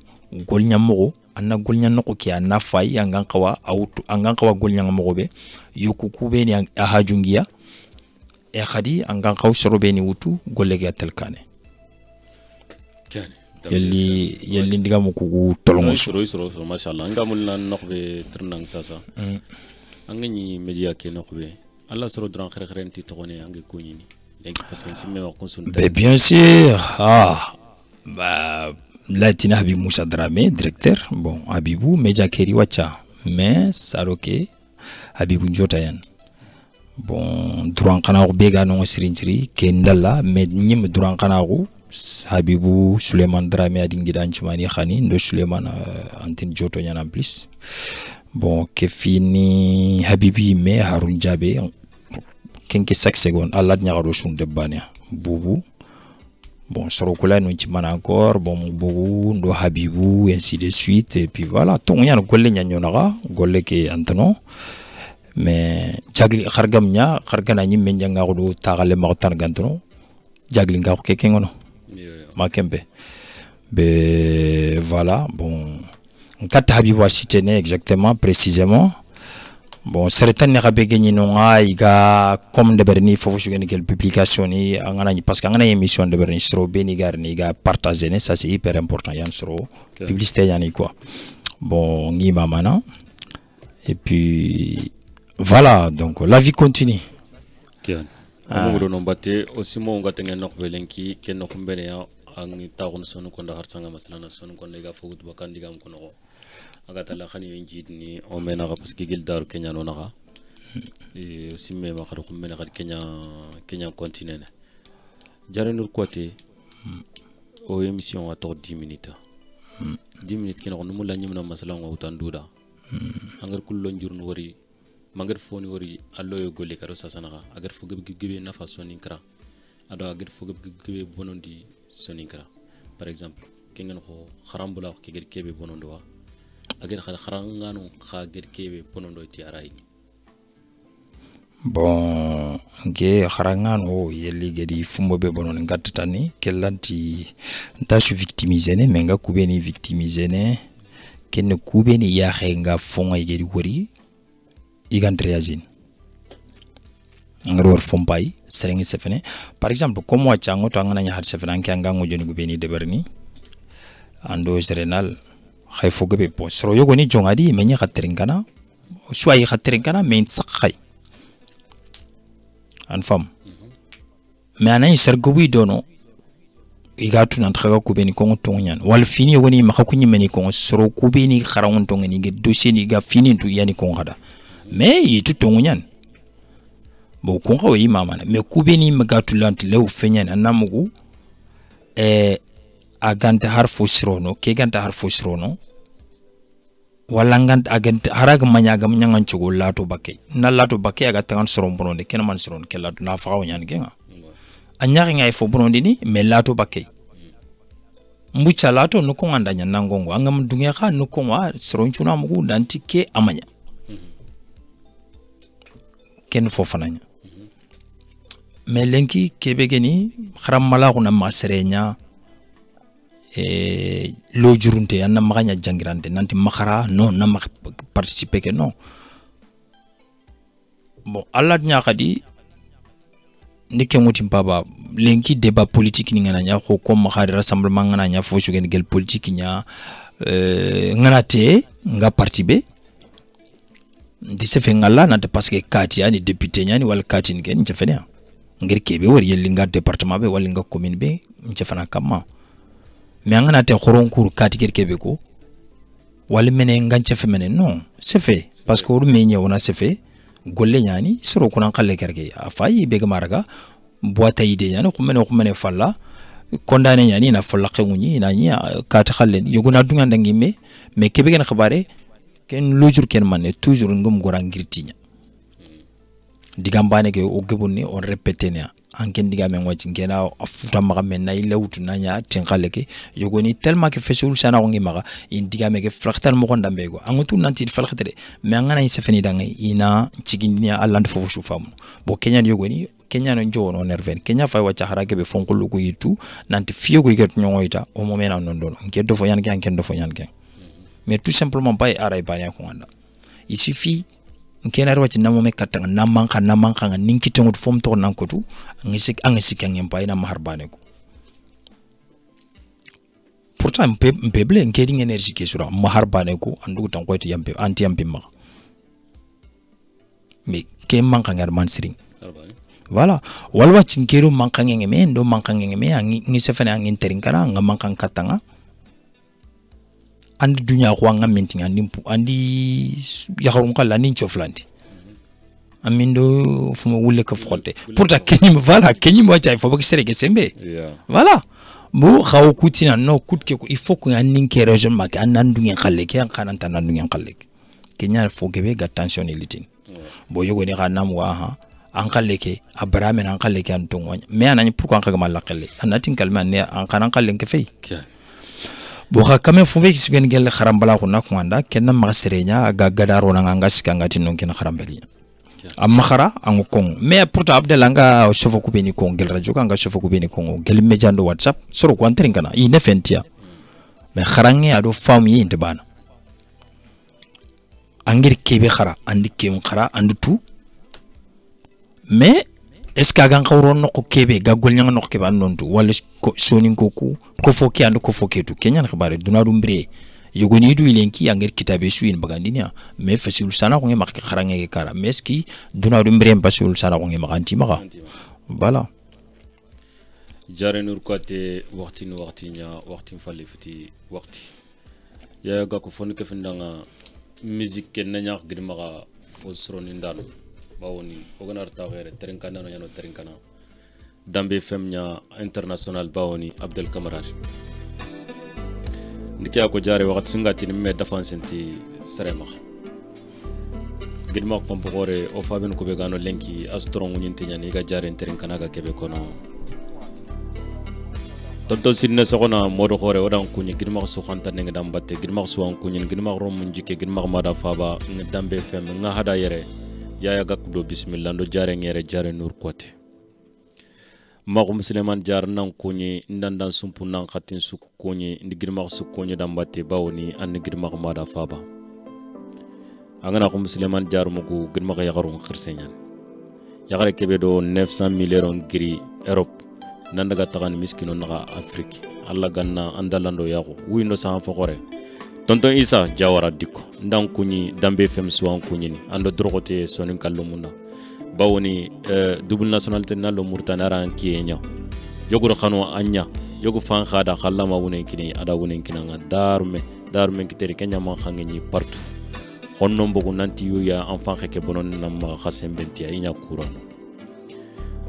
gol nyamogo anna gol nyanoko ki anna fay angan qawa auto angan qawa gol nyamogo be yoku kube ni a hajungiya e khadi angan qaw sorobe ni wutu golle ga telkane yelli ndiga mu ku tolongo
soro mashallah ngamul nan nokbe trnang sasa angani media ke nokbe alla soro dran khere ti togone angi kunyini donc parce que simme wa konsun
bien sûr bah Latina Habib Moussa Dramé directeur bon Habibou media keri wacha mais saroke Habibou Njotayan bon duran kana ko bega no sirintiri ke ndalla mais nyim duran kana ko Habibou Suleiman Dramé adingi chumani khani ndo Suleiman antin joto nyana en plus bon ke fini Habibi me Harun Jabe kenke 5 secondes Allah nyaro sun de bania bubu bon sorokula no chimana encore bon bubu ndo Habibou ainsi de suite et puis voilà ton nyana golle nyanyonara golle ke antano mais jagli khargamnya khargana nyi men janga ko do tagale ma tan gantono jagli nga ko keke ngono makembe be voilà bon kat Habibou cité né exactement précisément bon certains ne rabe gagné non iga comme de berni fofu sugene quelle publication ni angana parce que angana émission de berni sro beni garni ga partager ça c'est hyper important yan sro publicité yani quoi bon ngi mamana et puis voilà donc la vie continue
kian amugo no batte aussi mo ngata ngel nok belenki ken no kumbene ya ang taxun sonu ko ndaxar sanga masalana sonu ko lega fogut bakan digam ko no agata la khani yinjid ni o mena parce que gil daru Kenya no naxa et aussi me ma xadu kumbene xad Kenya continue jare nur côté o émission à 10 minutes 10 minutes ken no mulla nyimna masalan wa utanduda angar kullo njurnu wari mangar foni wori allo yo golle karo sasanaga agar fo gebe nafa soninkra ado agar fo gebe bonondi soninkra par exemple kengen ko kharambula ko kebe bonondo wa agar kharangano kha kebe bonondo ti aray
bon ge kharangano yeli gedi fumbo be bonon ngattani kellanti ntasu victimiser ne menga kubeni victimiser ne ken kubeni ya khenga fonga gedi wori igantreazine ngar war fompay serengi sefene par exemple comme wa chango to ngana nya har sefene anke ngango joni go beni deberni ando serenal khay fogo be po soro yogo ni jongadi menya khatrin kana sway khatrin kana men sakhay an fam mais anay sergo wi dono igatu nan thaga ko beni ko tonyan wal fini woni ma ko nyimeni ko soro ko beni kharawon to ngani ge dossier ni ga fini tu yani ko ngada mais yitu tonyan bo ko ngaw yi mama na mais ko beni magatu lant lew fenyan anamugo aganta har fosrono ke ganta har fosrono wala ngant aganta haraga manyaga nyangan chugo lato bakke na lato bakke aga tangan soron bononde ken man soron ke lato na faaw nyan genga anyari ngay fo bononde ni mais lato bakke mbucha lato no ko nganda nyan nangongo angam dunga kha no ko wa soron chuna mugu danti ke amanya ken fo fananya mais lenki kebe geni kharam mala ko na maserenya lo jurunte anna maganya jangirante nanti makhara non na participer ke non bon alla nya khadi ndike mutim baba lenki débat politique ni ngana nya ko comme khari rassemblement ngana nya fo sugen gel politique nya ngana te nga parti be ndi se fe ngala nante parce que kati ani député nya ni wal kati ni ken jafenia ngir kebe wor yelli nga département be wal nga commune be njafana kama mais ngana te khoronkour kati kebe ko wal mene nganche fe mene non c'est fait parce que me nya wona c'est fait golle nyani soro kuna khalle kerke afayi be gamaraga boita ide nyani ko mene falla condamné nyani na falla xewuni na nya kati khalle yoguna dunga ndangi mais kebe gen xabare ken lojur ken manne toujours ngum gorangirtinya digambane ke o gebonni on répéter ne anken digame ngwaci ngena afuta maga men na ilewtu nanya tinkhale ke yogoni tellement que fesul sana ngi maga in digame ke fractal mo gonda mbego angutu nanti falxetere mais ngana sefeni danga ina cigindinia alland fofu shufamu bo kenya yogoni kenya no jono nerven kenya fay wacha harake be fonkulu ko yitu nanti fiyo ko yigat nyongoita o mo mena non don ngeddo fo yan ken do fo yan ken mais tout simplement pas aray banya ko nganda il suffit nkena rwati namo me katanga namanka nga ninki tongut fom to nankotu ngisik ngem pay na maharbane ko pourtant mpeble ngedi energie ke sura maharbane ko andu tan ko yampe anti yampe ma mais ke manka ngar man siring voilà walwa cinkero manka ngeme ndo manka ngeme ngi sefane ngin terinkara nga manka katanga andi dunya ko nga mintinga nimpu andi yakharum kala nin choflandi amindo fuma wulle ko frotte pourtant kenyim voilà kenyim wa jay fo bak sereke sembe voilà bu xaw kutina no kutke ko il faut que nin ke region mak anan du ngeen xalle ke xanan tan du ngeen xalle kenya fo gebe ga tension litin bo yogo ni xanam wa ha an xalle ke abraham an xalle ke an tongoñ mais anani pourquoi an xagama la xalle anatin kalma ne an xanan xalle ke fay bo xa quand même fo be sugen gel kharambala ko nakunda kenna ma serenya ga gadaro na nga sikanga tinnon ken kharambali amma khara an ko mais pourtant abdelanga chauffeur ko beni ko gel radio kanga chauffeur ko beni ko gel mejando whatsapp soro ko antrin kana ine fentia mais kharange ado famille inte bana angir kebe khara andi kem khara andu tu mais est-ce que gan khawron no ko kebe gagol nyang no ko kebe andontu wala ko sonin ko ko foki and ko foketu kenyan xabare duna dum bre yogoni du ilenki angir kitabe suin bagandinia mais fasul sana ko ngemak kharange ke kara meski duna dum bre fasul sana ko ngemak maga voilà
jare nur kote waxtinya waxtin falli fiti waxti ya ga ko fon ke findanga musique ken nyax gir maga osroni ndanu bawoni oganar tawere terinkana no yano terinkana dambe femnya international bawoni Abdel Kamara ndikia ko jare waxat sungati ni me défense nti serema gidma ko mbore o faben ko be gano lenki astron nyinti nyani ga jare terinkana ga kebe kono tonto sinne sokona modo khore odan kunyi gidma su khanta ne ngam batte gidma su an kunyi gidma rom njike gidma mada faba dambe fem nga hada yere yaya gakdo bismillah ndo jare ngere jare nur kote mako musliman jar nan kunyi ndandan sumpu nan khatin su kunyi ndigirma su kunyi dambate bawni an ndigirma mada faba angana ko musliman jar mugo girma ga yagarun khirsenyan yagare kebe do 900 millions giri Europe nandaga tagani miskino naga Afrique alla ganna andalando yago windo sa fokore tonton Isa Jawara diko ndan kunyi dambe fem suwan kunyini ando drogote sonin kallumuna bawoni double nationalité nalo murtanara kiyenya yoguro khano anya yogo fan khada khallama wunen kini ada wunen kinanga darume kiteri kenya man khangeni partout honno mbogu nanti yuya enfant kheke bonon nam khassem benti inya kurano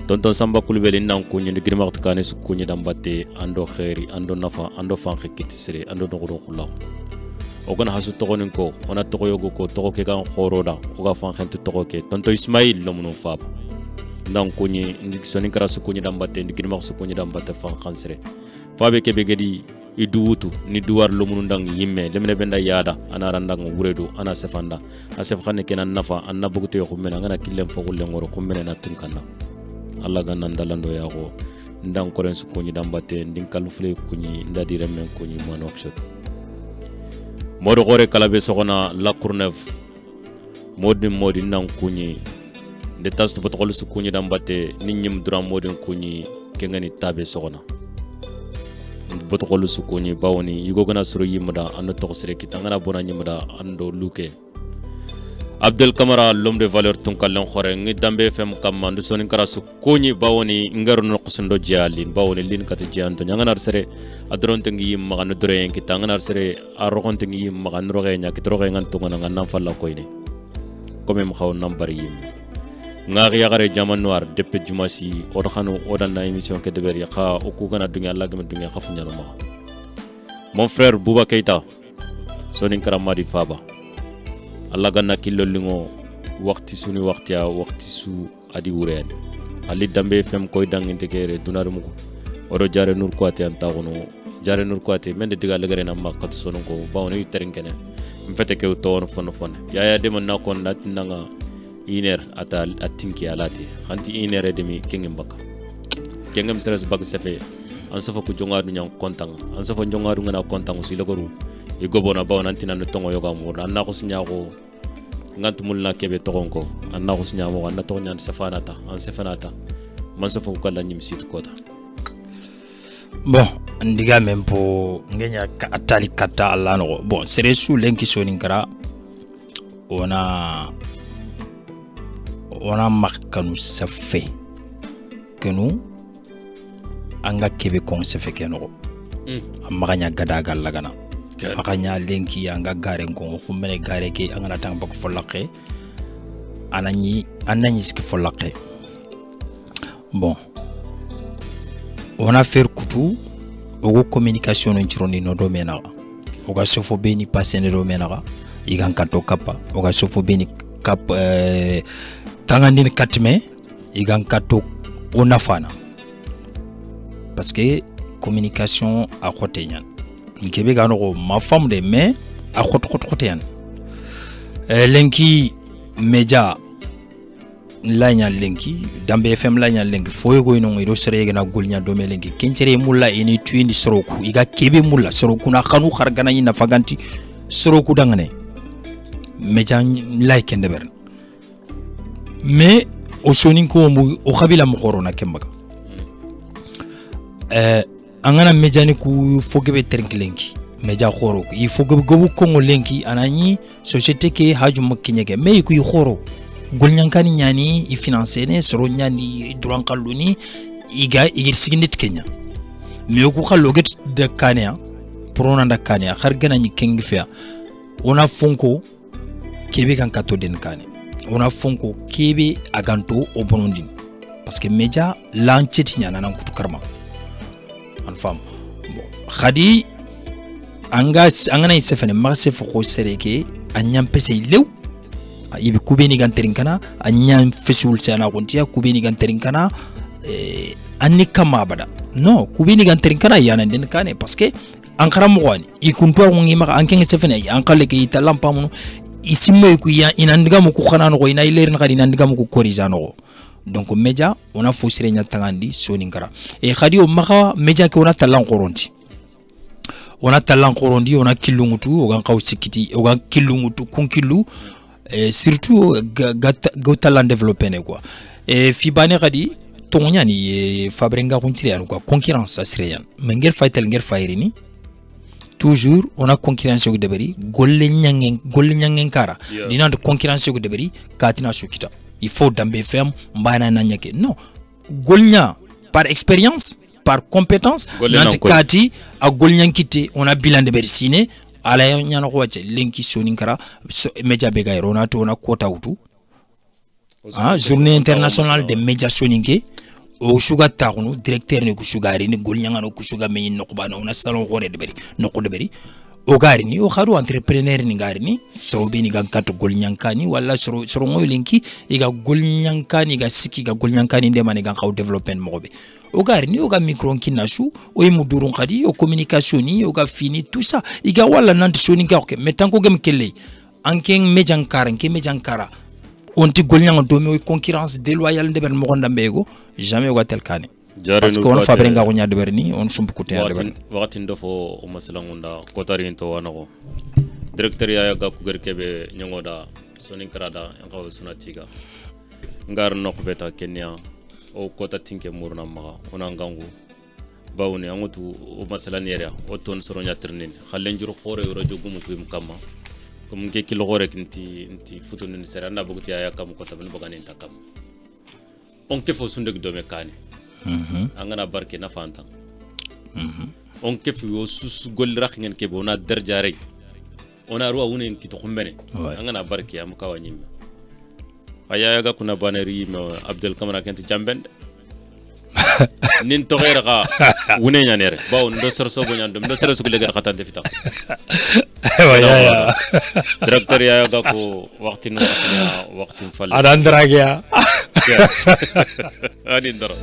tonton Samba Kulibeli nan kunyi digri maqt kane su kunyi dambate ando khairi ando nafa ando fan kheke tisre ando dogo khullah ogana hasu togonin ko ona togo yogo ko togo ke kan khoroda oga fan khente togo ke tonton Ismail lomuno fab nan kunyi ndik sonin kara su kunyi dambate digri maqt su kunyi dambate fan khansre fabe ke be gedi iduwutu ni duwar lomuno ndang yimme lemne benda yada ana randang wuredo ana sefanda asef khane kenan nafa anna bugute yo khumena ngana killem fogulle ngoro khumena na tunkanna alla ganna ndalando yago ndang koren su kunyi dambate ndin kalfule kunyi ndadi remen kunyi man workshop modo gore kalabe sokona la courneuve modi nan kunyi de tastu potokol su kunyi dambate ninyim dura modin kunyi kengani tabe sokona potokol su kunyi bawoni yugo gana suru yimda ando to sere kitangana bona nyimda ando luke Abdel Kamara l'homme de valeur tunkalon khore ngi dambe fem kam ndu sonin kara su kunyi bawoni ngaru no qsundo jali bawoni lin kat janto nyangana sere adronte ngi yim magano dore en kitangana sere arrogonte ngi yim magano roge nya kitroge ngan tungana ngan falla koyne comme mo xaw nambar yim ngari yagare jaman noir deppe jumasi o khano o dan na émission ke deber ya kha o ku gana dunya Allah gam dunya khafu nyalo ma mon frère Bouba Keita sonin kara madi faba Allah ganna killo lingo waqti suni waqtiya waqti su adi wuren ali dambe fem koy danginte kere dunar muko odo jare nur kwati anta gono jare nur kwati mende diga legere na makat sonon ko bawni terinkene mfete ke to fon ya de man nakon natnanga iner ata atinki alati khanti iner demi kengem baka kengem seres bak sefe an sofa ku jonga du nyang kontang an sofa jonga du ngana kontang si logoru e gobona bawna antina no tongo yoga mo an na ko sinyago ngantumul na kebe togonko an na ko sinyamo an na to nyan sefanata an sefanata man sofa ku kala nyim sit kota
bon ndiga mempo ngenya ka atali kata Allah no bon seresu lenki sonin kara ona makanu safe kenu anga kebe kon safe kenu amaganya gadaga lagana makanya lenki anga garen ko khumene gare ke anga tang bak folake anani ski folake bon on a fait kutu ogo communication no chironi no domena oga sofo beni pasene domena igan kato kapa oga sofo beni kap tangandine katme igan kato onafana parce que communication a khotenyan nkebe gano ma femme de mais a khoten lenki media lanya lenki dambe fm lanya lenki foyo go ino ido sere na golnya do me lenki kencere mulla eni tuindi soroku iga kebe mulla soroku na khanu khargana ina faganti soroku dangane media like ndeber mais o sonin ko mu o khabila mo corona kembaga angana media ni ku fogebe terink lenki media khoro il faut gobu kongo lenki anani société ke haju makinyege mais ku khoro golnyankani nyani I financer ne soro nyani duran kalluni iga igir siginit kenya mais ku khallo get de kania prona da kania khargana ni kengi fea ona fonko kebe kan kato den kane ona fonko kebe aganto obonondin parce que media lancheti nyana nan kutu karma en femme bon khadi angana isefene marse foko sereke anyam pese lew ibi kubeni ganterin kana anyam fesul sana kontia kubeni ganterin kana anni kama bada no kubeni ganterin kana yana den kane parce que ankara mwani ikunto ngi maka anken sefene ankale ke italampa muno isimme ku ya inandiga mu ku khana no ina ilerin khadi inandiga mu ku korizano donc media ona fosire nya tangandi soninkara e khadi o maka media ke ona talan qoronti ona kilungutu ogan qawsikiti ogan kilungutu kun kilu surtout go talent développer ne quoi e fi bane gadi tonya ni fabrenga kuntiri anu quoi concurrence asreyan mengel faitel ngel fairini toujours on a concurrence ko deberi golle nyangen kara dina de concurrence ko deberi katina sukita il faut dambe fem mbana na nyake non golnya par expérience par compétence nanti kati a golnyan kite on a bilan deberi sine ala nyana ko wache lenki soni kara media bega rona to na kota utu journée internationale des médias soninke o suga taxunu directeur ne ku sugari ni golnyanga no ku suga meyin no kubana ona salon gore de beri no ko de beri o gari ni o xaru entrepreneur ni gari ni so be ni gan kat golnyanka ni wala so ngoy linki iga golnyanka ni ga siki ga golnyanka ni de mani gan xaw development mo be o gari ni o ga micro kinasu o mu durun khadi o communication ni o ga fini tout ça iga wala nant soni ka ko metan ko gem kelle anken mejankara onti golnyanga domi o concurrence déloyale de ben mo gonda mbego jamais o gatel kane parce que on fabrenga ko nyaade berni on sumpu ko teyade berni
wakati ndofo o masalangunda ko tari to wanako directeur ya ga ku gerkebe nyangoda sonin karada en kaw sunatiga ngar nok beta kenya o kota tinke murna ma ona ngangu bawni angotu o masalan yere o ton soronya ternin khalen juro khore yoro jogumu ko mukama comme ke kilo gore kinti futu ni seranda bugti ya kam ko tabni bagani takam on ke fo sundeg do me kani angana barke na fanta on ke fo sus gol rakh ngeen ke bona darjare ona ruwa wunen ki to xumbene angana barke am ka wanyim khaya ga kuna baneri ma Abdel Kamara kenti jamben nin to gera ga wunen yanere baw ndo sorso bo nyando ndo sorso ko legar khatande fita
ya
directeur ya ga ko waqtin fal
adan dragia
ani ndoro